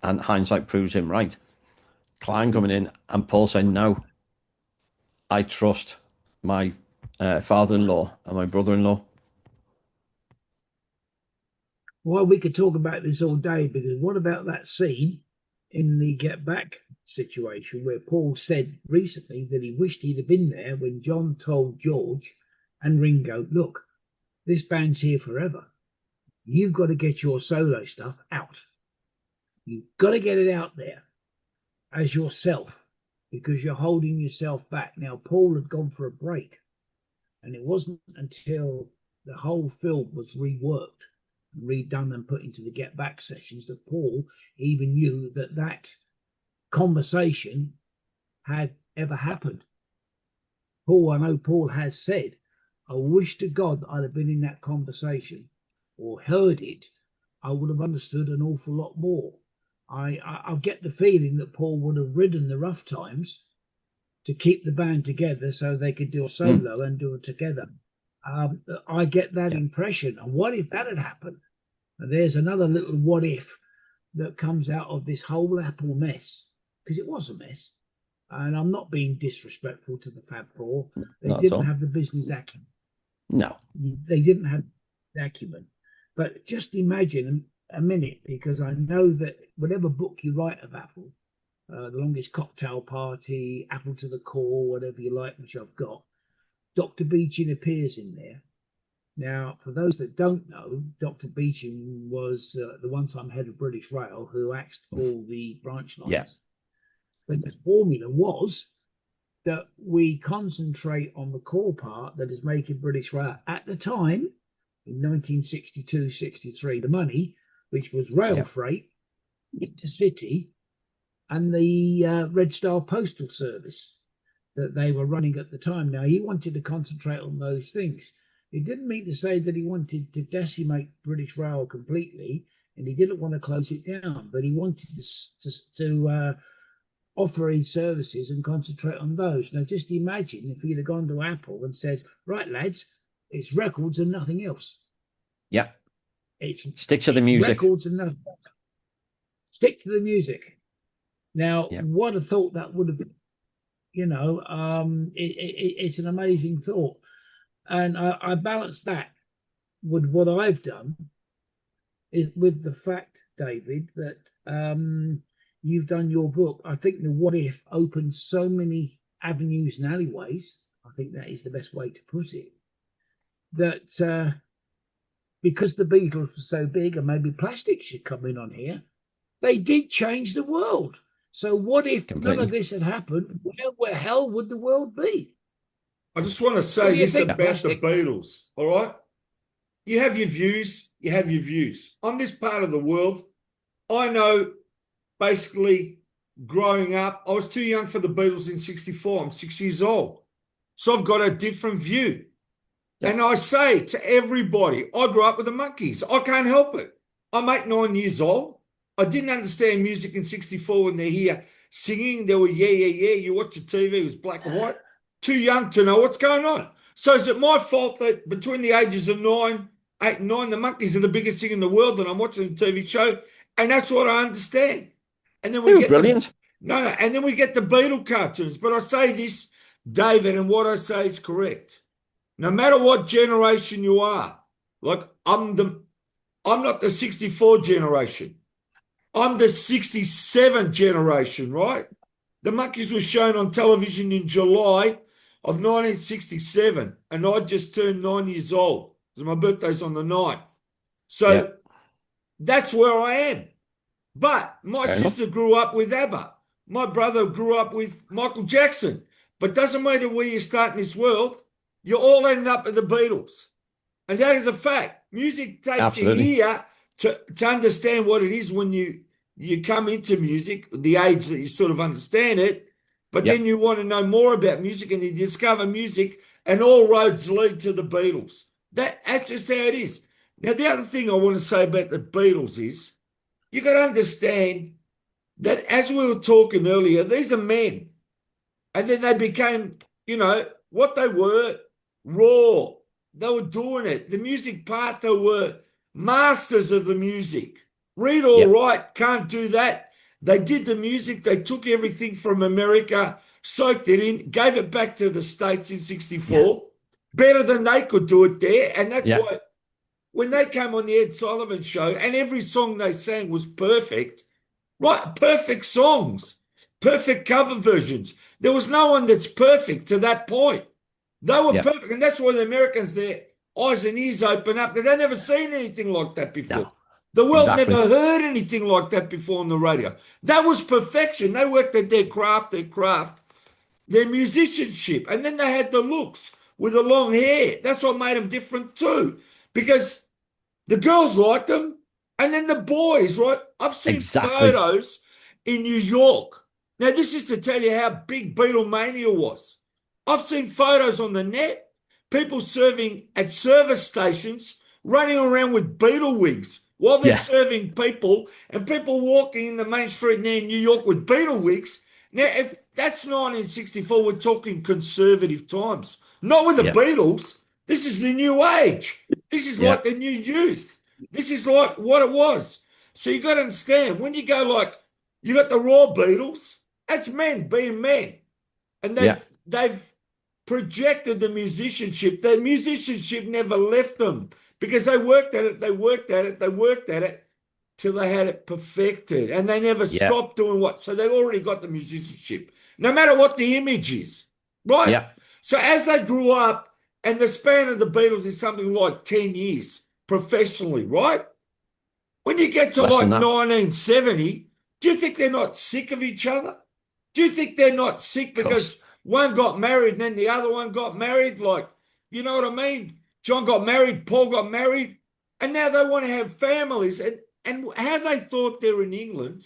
and hindsight proves him right. Klein coming in and Paul saying, no, I trust my father-in-law and my brother-in-law. Well, we could talk about this all day, because what about that scene in the Get Back situation where Paul said recently that he wished he'd have been there when John told George and Ringo, look, this band's here forever. You've got to get your solo stuff out. You've got to get it out there as yourself, because you're holding yourself back. Now, Paul had gone for a break, and it wasn't until the whole film was reworked, redone and put into the Get Back sessions that Paul even knew that that conversation had ever happened. I know Paul has said, I wish to God I'd have been in that conversation or heard it. I would have understood an awful lot more. I get the feeling that Paul would have ridden the rough times to keep the band together so they could do a solo and do it together. I get that impression. And what if that had happened? And there's another little what if that comes out of this whole Apple mess, because it was a mess. And I'm not being disrespectful to the Fab Four. They didn't have the business acumen. No. They didn't have the acumen. But just imagine a minute, because I know that whatever book you write of Apple, The Longest Cocktail Party, Apple to the Core, whatever you like, which I've got, Dr. Beechin appears in there. Now, for those that don't know, Dr. Beechin was the one-time head of British Rail who axed all the branch lines. Yeah. But the formula was that we concentrate on the core part that is making British Rail at the time, in 1962-63, the money, which was rail freight, intercity, and the Red Star Postal Service that they were running at the time. Now, he wanted to concentrate on those things. It didn't mean to say that he wanted to decimate British Rail completely, and he didn't want to close it down, but he wanted to offer his services and concentrate on those. Now, just imagine if he'd have gone to Apple and said, right, lads, it's records and nothing else. Yeah. Stick to the music. Records and nothing else. Stick to the music. Now, what a thought that would have been. It's an amazing thought. And I balance that with what I've done is with the fact, David, that you've done your book. I think the What If opens so many avenues and alleyways. I think that is the best way to put it. That because the Beatles were so big, and maybe plastic should come in on here, they did change the world. So what if none of this had happened? Where hell would the world be? I just want to say this about the Beatles, all right? You have your views, you have your views. On this part of the world, I know basically growing up, I was too young for the Beatles in 64. I'm 6 years old. So I've got a different view. Yeah. And I say to everybody, I grew up with the Monkees. I can't help it. I'm 8, 9 years old. I didn't understand music in 64 when they're here singing. They were, yeah. You watch the TV, it was black and white. Too young to know what's going on. So is it my fault that between the ages of 8 and 9, the Monkees are the biggest thing in the world and I'm watching a TV show? And that's what I understand. And then we get brilliant. And then we get the Beatle cartoons. But I say this, David, and what I say is correct. No matter what generation you are, like I'm not the 64 generation. I'm the 67 generation, right? The Monkees were shown on television in July of 1967, and I just turned 9 years old because my birthday's on the 9th. So that's where I am. But my sister grew up with ABBA. My brother grew up with Michael Jackson. But doesn't matter where you start in this world, you all end up with the Beatles. And that is a fact. Music takes you here to understand what it is when you come into music, the age that you sort of understand it, but then you want to know more about music and you discover music and all roads lead to the Beatles. That's just how it is. Now, the other thing I want to say about the Beatles is you got to understand that as we were talking earlier, these are men. And then they became, what they were, raw. They were doing it. The music part, they were masters of the music. Read or write, can't do that. They did the music. They took everything from America, soaked it in, gave it back to the States in 64, better than they could do it there. And that's why when they came on the Ed Sullivan show and every song they sang was perfect, right? Perfect songs, perfect cover versions. There was no one that's perfect to that point. They were perfect. And that's why the Americans, their eyes and ears open up because they've never seen anything like that before. No. The world never heard anything like that before on the radio. That was perfection. They worked at their craft, their musicianship. And then they had the looks with the long hair. That's what made them different too. Because the girls liked them. And then the boys, right? I've seen photos in New York. Now, this is to tell you how big Beatlemania was. I've seen photos on the net. People serving at service stations, running around with Beatle wigs. While they're serving people and people walking in the main street near New York with Beatle wigs. Now, if that's 1964, we're talking conservative times. Not with the Beatles. This is the new age. This is like the new youth. This is like what it was. So you got to understand, when you go like, you got the raw Beatles, that's men being men. And they've projected the musicianship. The musicianship never left them. Because they worked at it till they had it perfected. And they never stopped doing what? So they've already got the musicianship, no matter what the image is, right? Yeah. So as they grew up, and the span of the Beatles is something like 10 years professionally, right? When you get to like 1970, do you think they're not sick of each other? Do you think they're not sick because one got married and then the other one got married? Like, you know what I mean? John got married, Paul got married, and now they want to have families. And how they thought they're in England,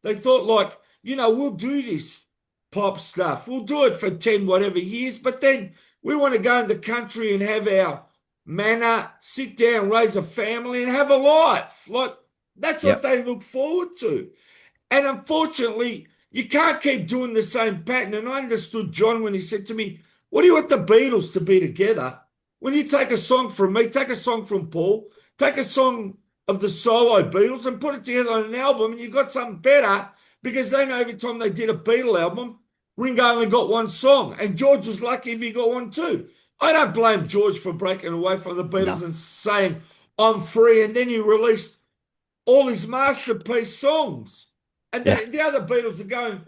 they thought like we'll do this pop stuff. We'll do it for 10 whatever years, but then we want to go in the country and have our manor, sit down, raise a family, and have a life. Like, that's what Yep. they look forward to. And unfortunately, you can't keep doing the same pattern. And I understood John when he said to me, what do you want the Beatles to be together? When you take a song from me, take a song from Paul, take a song of the solo Beatles and put it together on an album, and you've got something better, because they know every time they did a Beatle album, Ringo only got one song, and George was lucky if he got one too. I don't blame George for breaking away from the Beatles No. and saying, I'm free, and then he released all his masterpiece songs. And Yeah. the other Beatles are going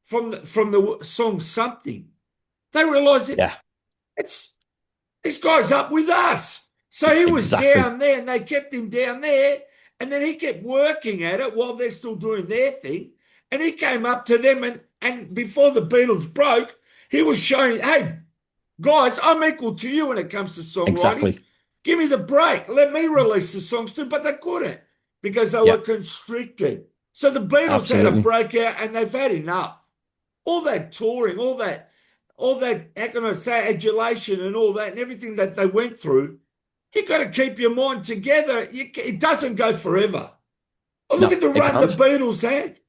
from the song Something. They realise Yeah. it's this guy's up with us. So he was Exactly. down there, and they kept him down there, and then he kept working at it while they're still doing their thing. And he came up to them, and before the Beatles broke, he was showing, hey, guys, I'm equal to you when it comes to songwriting. Exactly. Give me the break. Let me release the songs too. But they couldn't, because they Yeah. were constricted. So the Beatles had a Absolutely. breakout, and they've had enough. All that touring, all that, how can I say, adulation and all that, and everything that they went through, you got to keep your mind together. It doesn't go forever. Oh, look No, at the it run the can't. Beatles had.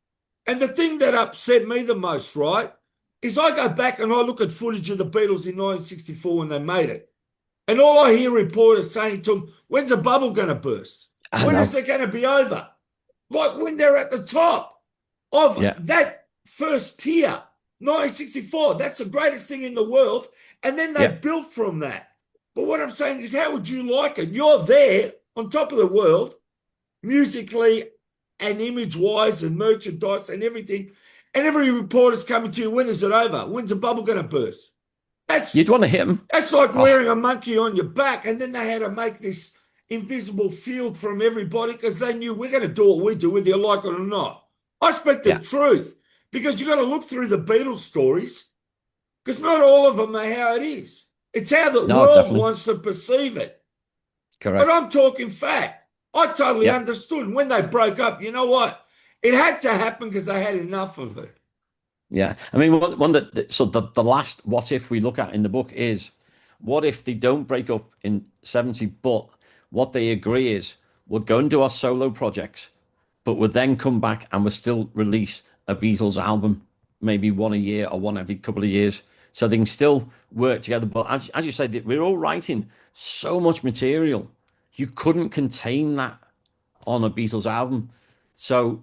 And the thing that upset me the most, right, is I go back and I look at footage of the Beatles in 1964 when they made it. And all I hear reporters saying to them, when's the bubble going to burst? I When know. is it going to be over? Like when they're at the top of Yeah. that first tier, 1964, that's the greatest thing in the world. And then they Yeah. built from that. But what I'm saying is, how would you like it? You're there on top of the world, musically and image-wise and merchandise and everything. And every reporter's coming to you, when is it over? When's the bubble going to burst? You'd want to hit him. That's like Oh, wearing a monkey on your back. And then they had to make this invisible field from everybody, because they knew we're going to do what we do, whether you like it or not. I speak the yeah. truth, because you got to look through the Beatles stories, because not all of them are how it is. It's how the No, world definitely. wants to perceive it. Correct. But I'm talking fact. I totally Yeah. understood when they broke up. You know what? It had to happen because they had enough of it. Yeah. I mean, so the last what if we look at in the book is, what if they don't break up in 70, but what they agree is, we'll go and do our solo projects, but we'll then come back and we'll still release a Beatles album, maybe one a year or one every couple of years, so they can still work together. But as you said, we're all writing so much material, you couldn't contain that on a Beatles album. So,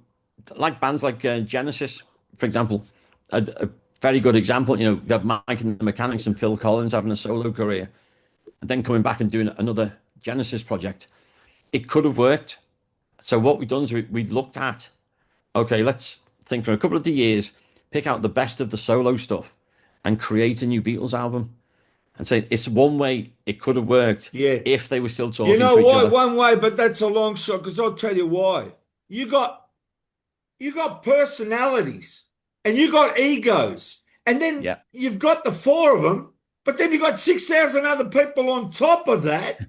like bands like Genesis, for example, a very good example. You have Mike and the Mechanics and Phil Collins having a solo career, and then coming back and doing another Genesis project. It could have worked. So what we've done is we looked at, okay, let's think for a couple of the years, pick out the best of the solo stuff, and create a new Beatles album. And say it's one way it could have worked, Yeah. if they were still You talking know to each why? other. One way, but that's a long shot, because I'll tell you why. You got personalities, and you got egos, and then Yeah. you've got the four of them, but then you got 6,000 other people on top of that.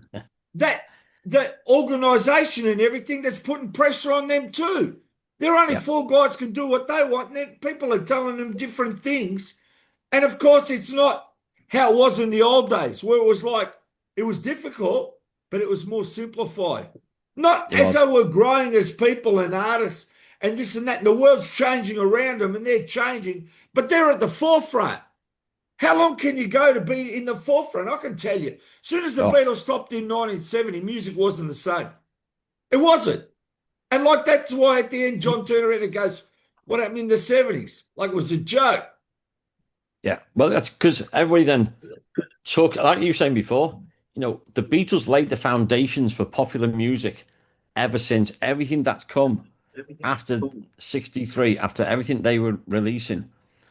That the organisation and everything that's putting pressure on them too. They're only Yeah. four guys can do what they want, and then people are telling them different things. And of course, it's not how it was in the old days, where it was like, it was difficult, but it was more simplified. Not It as was. though we're growing as people and artists and this and that. And the world's changing around them, and they're changing, but they're at the forefront. How long can you go to be in the forefront? I can tell you, as soon as the Oh, Beatles stopped in 1970, music wasn't the same. It wasn't. And like, that's why at the end, John Turner Edit goes, what happened in the 70s? Like it was a joke. yeah. Well, that's because everybody then took, like you were saying before, the Beatles laid the foundations for popular music ever since. Everything that's come after 63, after everything they were releasing,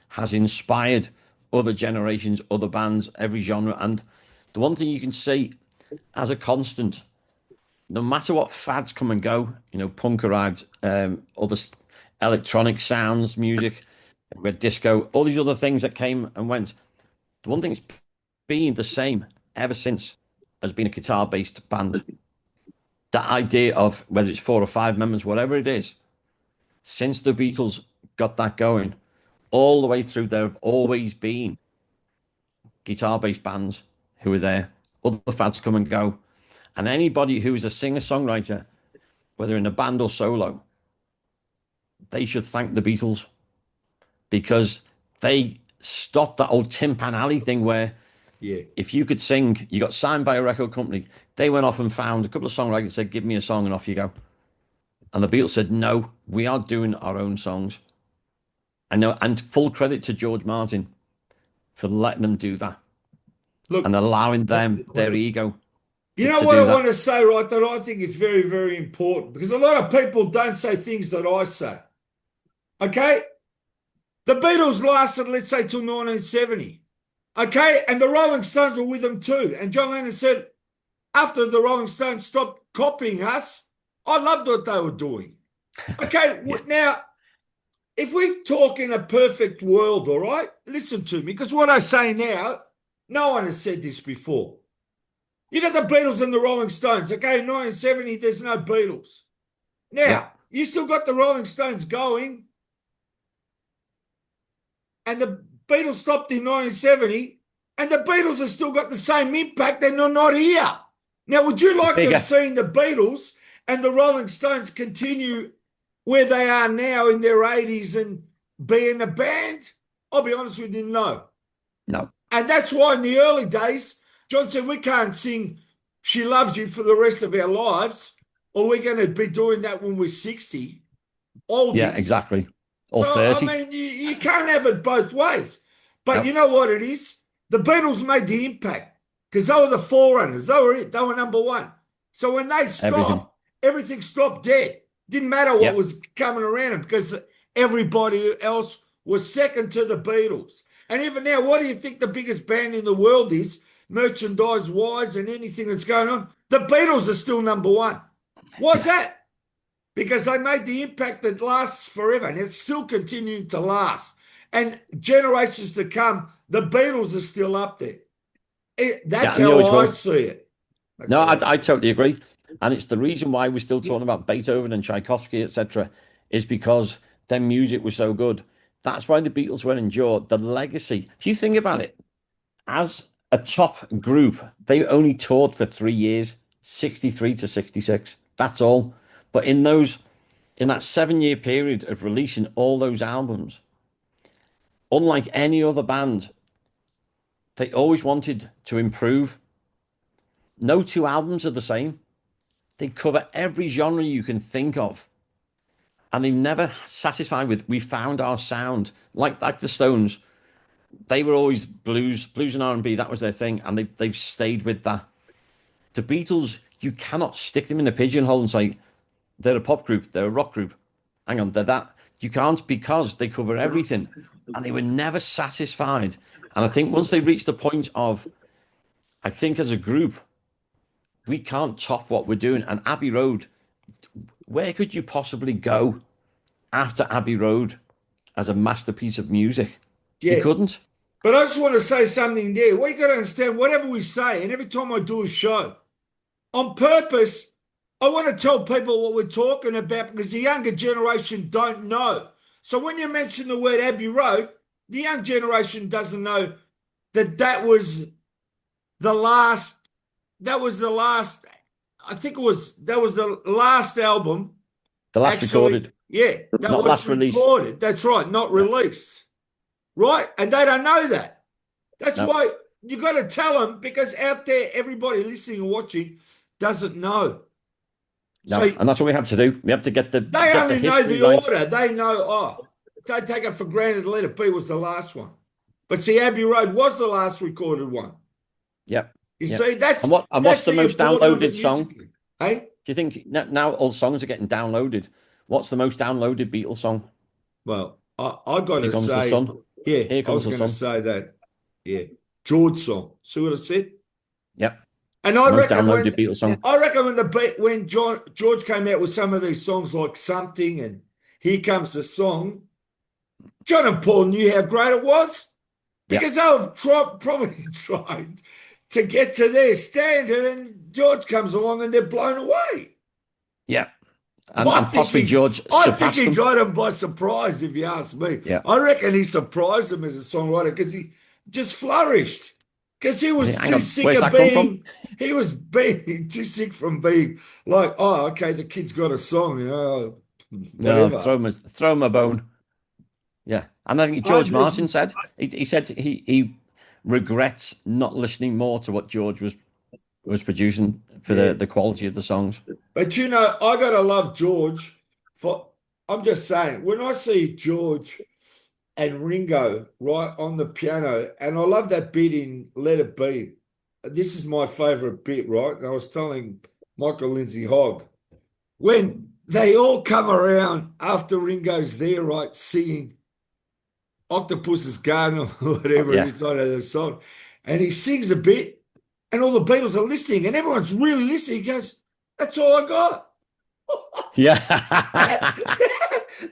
has inspired other generations, other bands, every genre. And the one thing you can see as a constant, no matter what fads come and go, punk arrived, other electronic sounds, music, red disco, all these other things that came and went. The one thing's been the same ever since has been a guitar-based band. That idea of whether it's 4 or 5 members, whatever it is, since the Beatles got that going. All the way through, there have always been guitar-based bands who are there. Other fads come and go. And anybody who is a singer-songwriter, whether in a band or solo, they should thank the Beatles because they stopped that old Tin Pan Alley thing where Yeah. if you could sing, you got signed by a record company. They went off and found a couple of songwriters and said, give me a song and off you go. And the Beatles said, no, we are doing our own songs. I know, and full credit to George Martin for letting them do that. Look, and allowing them their ego. You know to what do I that. want to say, right? That I think is very, very important because a lot of people don't say things that I say. Okay? The Beatles lasted, let's say, till 1970. Okay? And the Rolling Stones were with them too. And John Lennon said, after the Rolling Stones stopped copying us, I loved what they were doing. Okay? Yeah. Now, if we talk in a perfect world, all right, listen to me, because what I say now, no one has said this before. You got the Beatles and the Rolling Stones. Okay, in 1970, there's no Beatles. Now, you still got the Rolling Stones going, and the Beatles stopped in 1970, and the Beatles have still got the same impact, and they're not here. Now, would you like to have seen the Beatles and the Rolling Stones continue where they are now in their 80s and be in a band? I'll be honest with you, no. No. And that's why in the early days, John said, we can't sing She Loves You for the rest of our lives, or we're going to be doing that when we're 60. Oldies. Yeah, exactly. Or so, 30. I mean, you can't have it both ways. But Nope. you know what it is? The Beatles made the impact because they were the forerunners. They were it. They were number one. So when they stopped, everything stopped dead. Didn't matter what was coming around them because everybody else was second to the Beatles. And even now, what do you think the biggest band in the world is, merchandise-wise and anything that's going on? The Beatles are still number one. Why's that? Because they made the impact that lasts forever, and it's still continuing to last. And generations to come, the Beatles are still up there. That's how I see it. No, I totally agree. And it's the reason why we're still talking about Beethoven and Tchaikovsky, etc., is because their music was so good. That's why the Beatles were endured. The legacy. If you think about it, as a top group, they only toured for 3 years, 63 to 66. That's all. But in that 7-year period of releasing all those albums, unlike any other band, they always wanted to improve. No two albums are the same. They cover every genre you can think of. And they're never satisfied with, we found our sound. Like the Stones, they were always blues and R&B. That was their thing. And they've stayed with that. The Beatles, you cannot stick them in a pigeonhole and say, they're a pop group, they're a rock group. Hang on, they're that. You can't, because they cover everything. And they were never satisfied. And I think once they reached the point of, I think as a group, we can't top what we're doing. And Abbey Road, where could you possibly go after Abbey Road as a masterpiece of music? Yeah. You couldn't. But I just want to say something there. What you got to understand, whatever we say, and every time I do a show, on purpose, I want to tell people what we're talking about because the younger generation don't know. So when you mention the word Abbey Road, the young generation doesn't know that was the last. That was the last. I think that was the last album. The last recorded. Yeah, that not was last recorded. Release. That's right, not released. Right, and they don't know that. That's why you got to tell them because out there, everybody listening and watching doesn't know. No, so, and that's what we have to do. We have to get the. They only know the order. They know. Don't take it for granted. Let It Be was the last one, but see, Abbey Road was the last recorded one. Yep. You see, that's what's the most downloaded song? Hey, do you think now all songs are getting downloaded? What's the most downloaded Beatles song? Well, I got to say, the sun. Yeah, Here comes I was going to say that. Yeah, George song. See what I said? Yep. And I reckon when George came out with some of these songs like Something and Here Comes the Song, John and Paul knew how great it was because they were probably trying to get to their standard, and George comes along and they're blown away. Yeah. and possibly George I think surpassed he him. got him by surprise, if you ask me. Yeah. I reckon he surprised him as a songwriter because he just flourished. Because he was Hang too on, sick where's of that come from? being, he was being too sick from being like, oh, okay, the kid's got a song, No, whatever. throw him a bone. Yeah, and I think George I've Martin listened. said he said he regrets not listening more to what George was producing for Yeah. the quality of the songs. But I gotta love George for I'm just saying, when I see George and Ringo right on the piano, and I love that bit in Let It Be. This is my favorite bit, right? And I was telling Michael Lindsay Hogg, when they all come around after Ringo's there, right, singing Octopus's Garden or whatever it Yeah, is on the song, and he sings a bit, and all the Beatles are listening, and everyone's really listening. He goes, "That's all I got." yeah,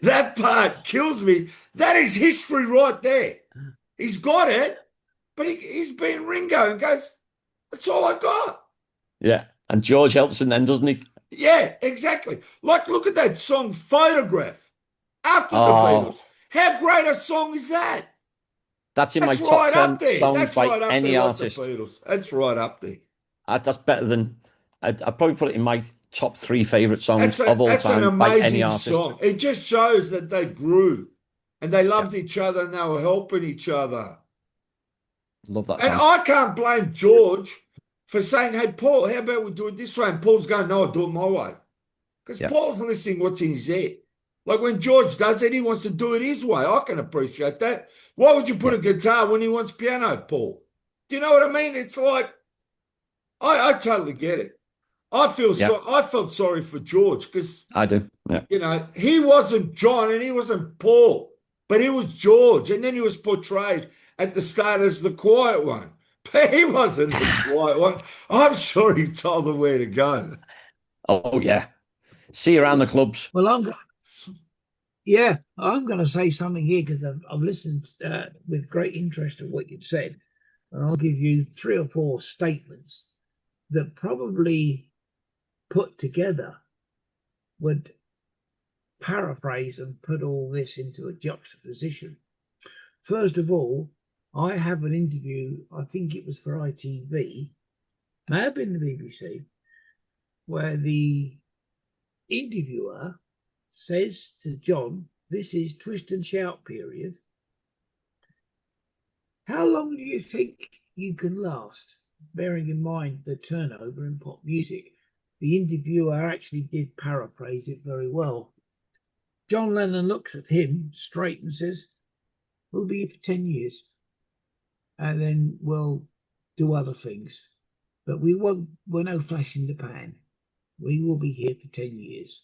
That part kills me. That is history right there. He's got it, but he's been Ringo and goes, "That's all I got." yeah. And George helps him then, doesn't he? Yeah, exactly. Like, look at that song, Photograph, after the Oh, Beatles. How great a song is that? that's in my That's top right up 10 there. songs That's by right up there, any like the artist. Beatles. That's right up there. That's better than I'd probably put it in my top 3 favorite songs of all That's an time by any amazing artist. song. It just shows that they grew and they loved each other and they were helping each other. Love that And song. I can't blame George for saying, "Hey, Paul, how about we do it this way?" And Paul's going, "No, I'll do it my way." Because Yeah, Paul's listening what's in his head. Like when George does it, he wants to do it his way. I can appreciate that. Why would you put yeah, a guitar when he wants piano, Paul? Do you know what I mean? It's like, I totally get it. yeah. I felt sorry for George because, I do. Yeah, he wasn't John and he wasn't Paul, but he was George. And then he was portrayed at the start as the quiet one. But he wasn't the quiet one. I'm sure he told them where to go. oh yeah. See you around the clubs. Well, I'm going to say something here because I've listened with great interest to what you've said, and I'll give you 3 or 4 statements that probably put together would paraphrase and put all this into a juxtaposition. First of all, I have an interview, I think it was for ITV, may have been the BBC, where the interviewer says to John, this is twist and shout period. How long do you think you can last? Bearing in mind the turnover in pop music, the interviewer actually did paraphrase it very well. John Lennon looks at him straight and says, "We'll be here for 10 years and then we'll do other things. But we're no flash in the pan. We will be here for 10 years."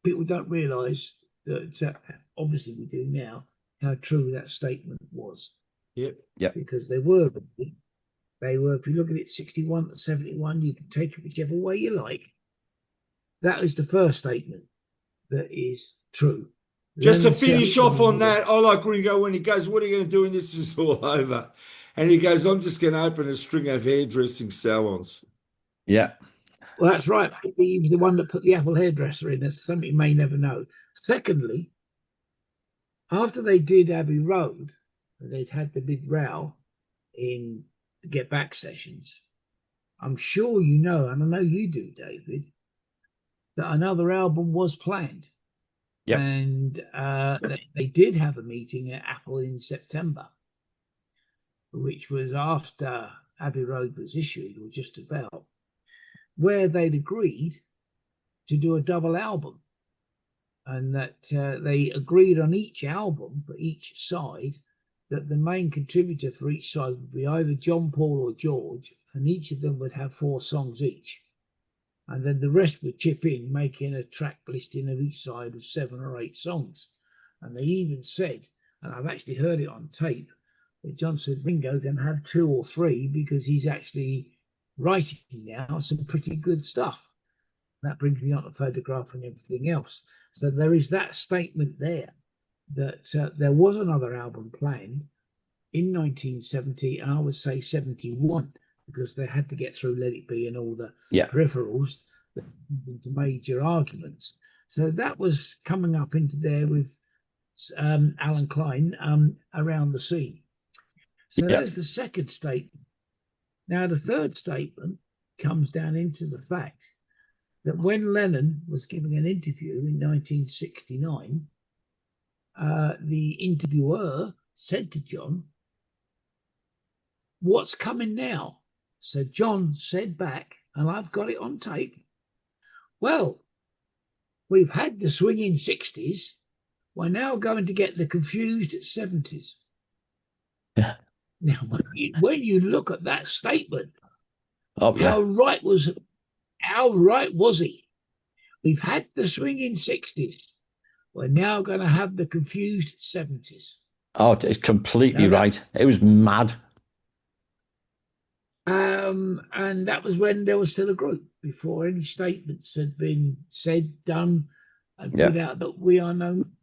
People don't realise that, obviously we do now, how true that statement was. Yep. Yep. Because they were, if you look at it, 61 to 71, you can take it whichever way you like. That is the first statement that is true. Just to Lennon finish said, off on that, I like Ringo when he goes, "What are you going to do when this is all over?" And he goes, "I'm just going to open a string of hairdressing salons." Yeah, well, that's right. He was the one that put the Apple hairdresser in. That's something you may never know. Secondly, after they did Abbey Road, they'd had the big row in the Get Back sessions. I'm sure you know, and I know you do, David, that another album was planned. Yep. And they did have a meeting at Apple in September, which was after Abbey Road was issued, or just about, where they'd agreed to do a double album. And that they agreed on each album for each side that the main contributor for each side would be either John, Paul, or George, and each of them would have 4 songs each. And then the rest would chip in, making a track listing of each side of 7 or 8 songs. And they even said, and I've actually heard it on tape, that John said Ringo can have 2 or 3 because he's actually writing now some pretty good stuff. That brings me on to Photograph and everything else. So there is that statement there that there was another album planned in 1970, and I would say 71, because they had to get through Let It Be and all the peripherals. into major arguments. So that was coming up into there with Alan Klein, Around the Sea. So Yeah. there's the second statement. Now, the third statement comes down into the fact that when Lennon was giving an interview in 1969, the interviewer said to John, "What's coming now?" So John said back, and I've got it on tape, "Well, we've had the swinging 60s. We're now going to get the confused 70s. Yeah. Now, when you look at that statement, Oh, yeah. how right was he? We've had the swinging 60s. We're now going to have the confused 70s. Oh, it's completely Now right. It was mad. and that was when there was still a group, before any statements had been said, done, and Yeah. put out that we are known.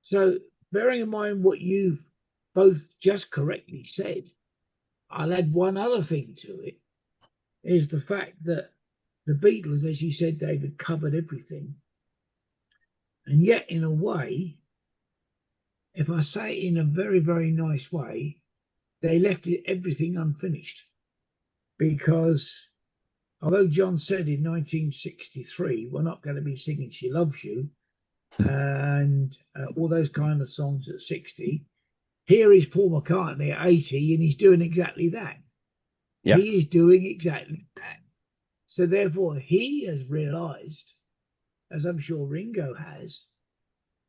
So, bearing in mind what you've both just correctly said, I'll add one other thing to it, is the fact that the Beatles, as you said, David, covered everything. And yet, in a way, if I say it in a very, very nice way, they left everything unfinished. Because although John said in 1963, we're not going to be singing She Loves You and all those kind of songs at 60, here is Paul McCartney at 80, and he's doing exactly that. Yeah. He is doing exactly that. So therefore, he has realised, as I'm sure Ringo has,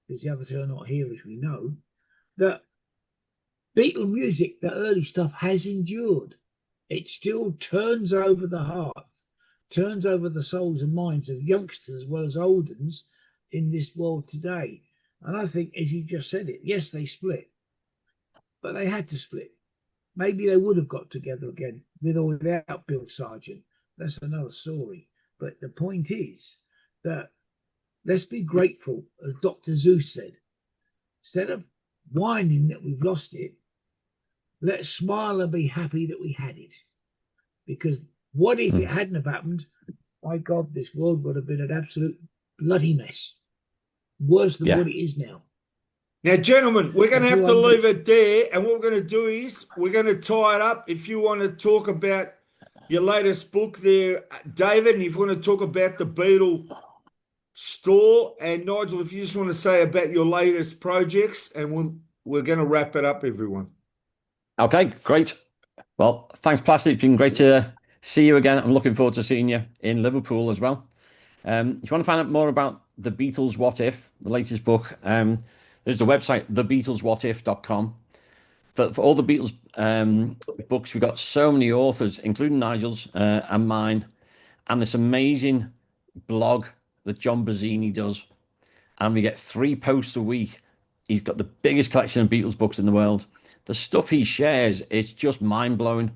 because the other two are not here, as we know, that Beatle music, the early stuff, has endured. It still turns over the heart, turns over the souls and minds of youngsters as well as old ones in this world today. And I think, as you just said it, yes, they split, but they had to split. Maybe they would have got together again with or without Bill Sargent. That's another story. But the point is that let's be grateful, as Dr. Zeus said. Instead of whining that we've lost it, let's smile and be happy that we had it. Because what if it hadn't have happened? My God, this world would have been an absolute bloody mess. Worse than what it is now. Now, gentlemen, we're going to That's have all to I'm leave it there. And what we're going to do is we're going to tie it up. If you want to talk about your latest book there, David, and if you want to talk about the Beetle store, and Nigel, if you just want to say about your latest projects, and we're going to wrap it up, everyone. Okay, great. Well, thanks, Plastic. It's been great to see you again. I'm looking forward to seeing you in Liverpool as well. If you want to find out more about The Beatles What If, the latest book, there's the website, thebeatleswhatif.com. For all the Beatles books, we've got so many authors, including Nigel's and mine, and this amazing blog that John Bazzini does. And we get 3 posts a week. He's got the biggest collection of Beatles books in the world. The stuff he shares is just mind-blowing.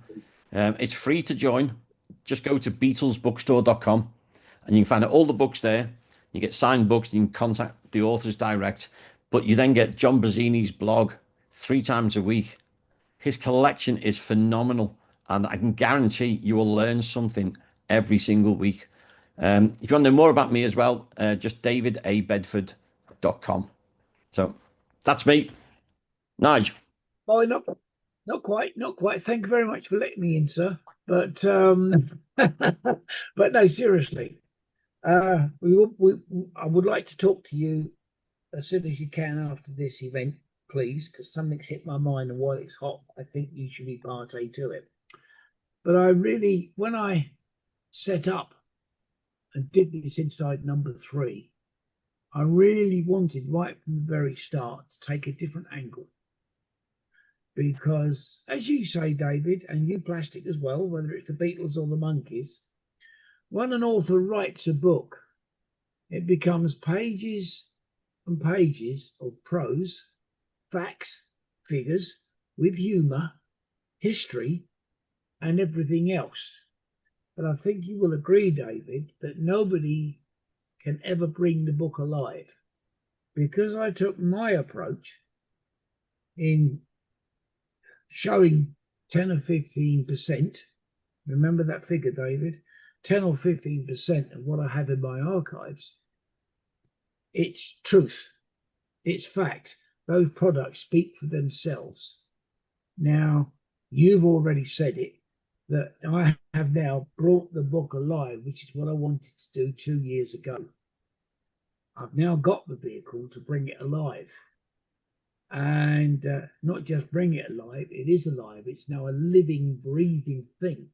It's free to join. Just go to BeatlesBookstore.com and you can find out all the books there. You get signed books, you can contact the authors direct, but you then get John Bazzini's blog 3 times a week. His collection is phenomenal, and I can guarantee you will learn something every single week. If you want to know more about me as well, just davidabedford.com. So that's me. Nigel. Oh, not quite. Thank you very much for letting me in, sir. But but no, seriously. I would like to talk to you as soon as you can after this event, please, because something's hit my mind, and while it's hot, I think you should be party to it. But I really, when I set up and did this inside number 3, I really wanted right from the very start to take a different angle. Because, as you say, David, and you, Plastic, as well, whether it's the Beatles or the Monkeys, when an author writes a book, it becomes pages and pages of prose, facts, figures, with humour, history, and everything else. But I think you will agree, David, that nobody can ever bring the book alive. Because I took my approach in showing 10 or 15%, remember that figure, David, 10 or 15% of what I have in my archives, it's truth, it's fact. Those products speak for themselves. Now, you've already said it, that I have now brought the book alive, which is what I wanted to do 2 years ago. I've now got the vehicle to bring it alive. And not just bring it alive, it is alive. It's now a living, breathing thing.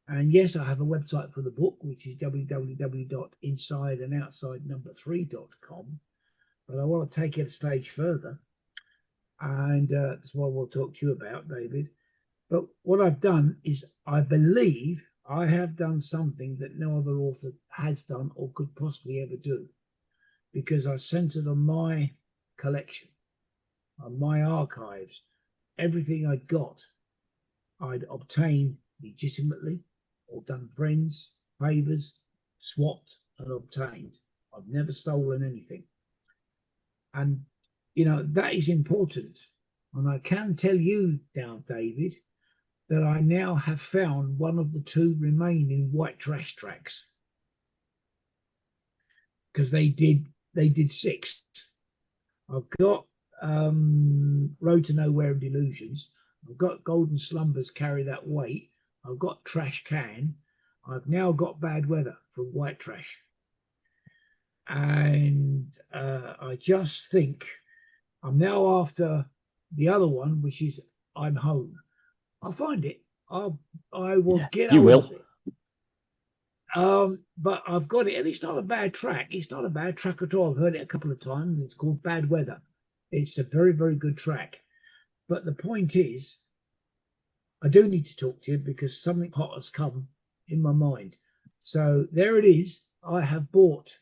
And yes, I have a website for the book, which is www.insideandoutside3.com. But I want to take it a stage further. And that's what I want to talk to you about, David. But what I've done is, I believe I have done something that no other author has done or could possibly ever do, because I centered on my collection, on my archives. Everything I'd got, I'd obtained legitimately, or done friends, favors, swapped and obtained. I've never stolen anything. And, you know, that is important. And I can tell you now, David, that I now have found one of the 2 remaining white trash tracks, because they did 6. I've got Road to Nowhere and Delusions. I've got Golden Slumbers, Carry That Weight. I've got Trash Can. I've now got Bad Weather from White Trash. And I just think I'm now after the other one, which is I'm Home. I'll find it. I will get you hold will. of it. But I've got it, and it's not a bad track. It's not a bad track at all. I've heard it a couple of times. It's called Bad Weather. It's a very, very good track. But the point is, I do need to talk to you because something hot has come in my mind. So there it is. I have brought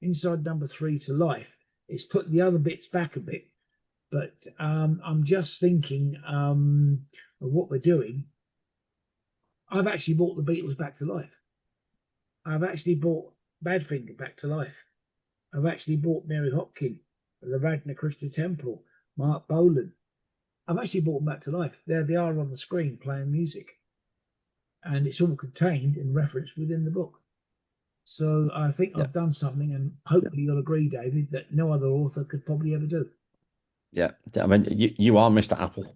Inside Number 3 to life. It's put the other bits back a bit, but I'm just thinking of what we're doing. I've actually brought the Beatles back to life. I've actually brought Badfinger back to life. I've actually brought Mary Hopkin, the Radnor Christian Temple, Mark Bolan. I've actually brought them back to life. There they are on the screen playing music. And it's all contained and referenced within the book. So I think I've done something, and hopefully you'll agree, David, that no other author could probably ever do. Yeah, I mean, you are Mr. Apple.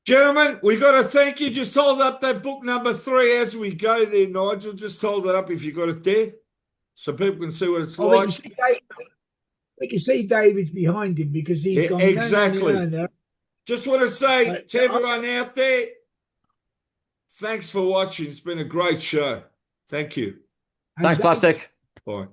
Gentlemen, we got to thank you. Just hold up that book number 3 as we go there, Nigel. Just hold it up if you got it there, so people can see what it's like. We can see David's behind him because he's gone, exactly. No. Just want to say to everyone out there, thanks for watching. It's been a great show. Thank you. Thanks, Plastic. Bye.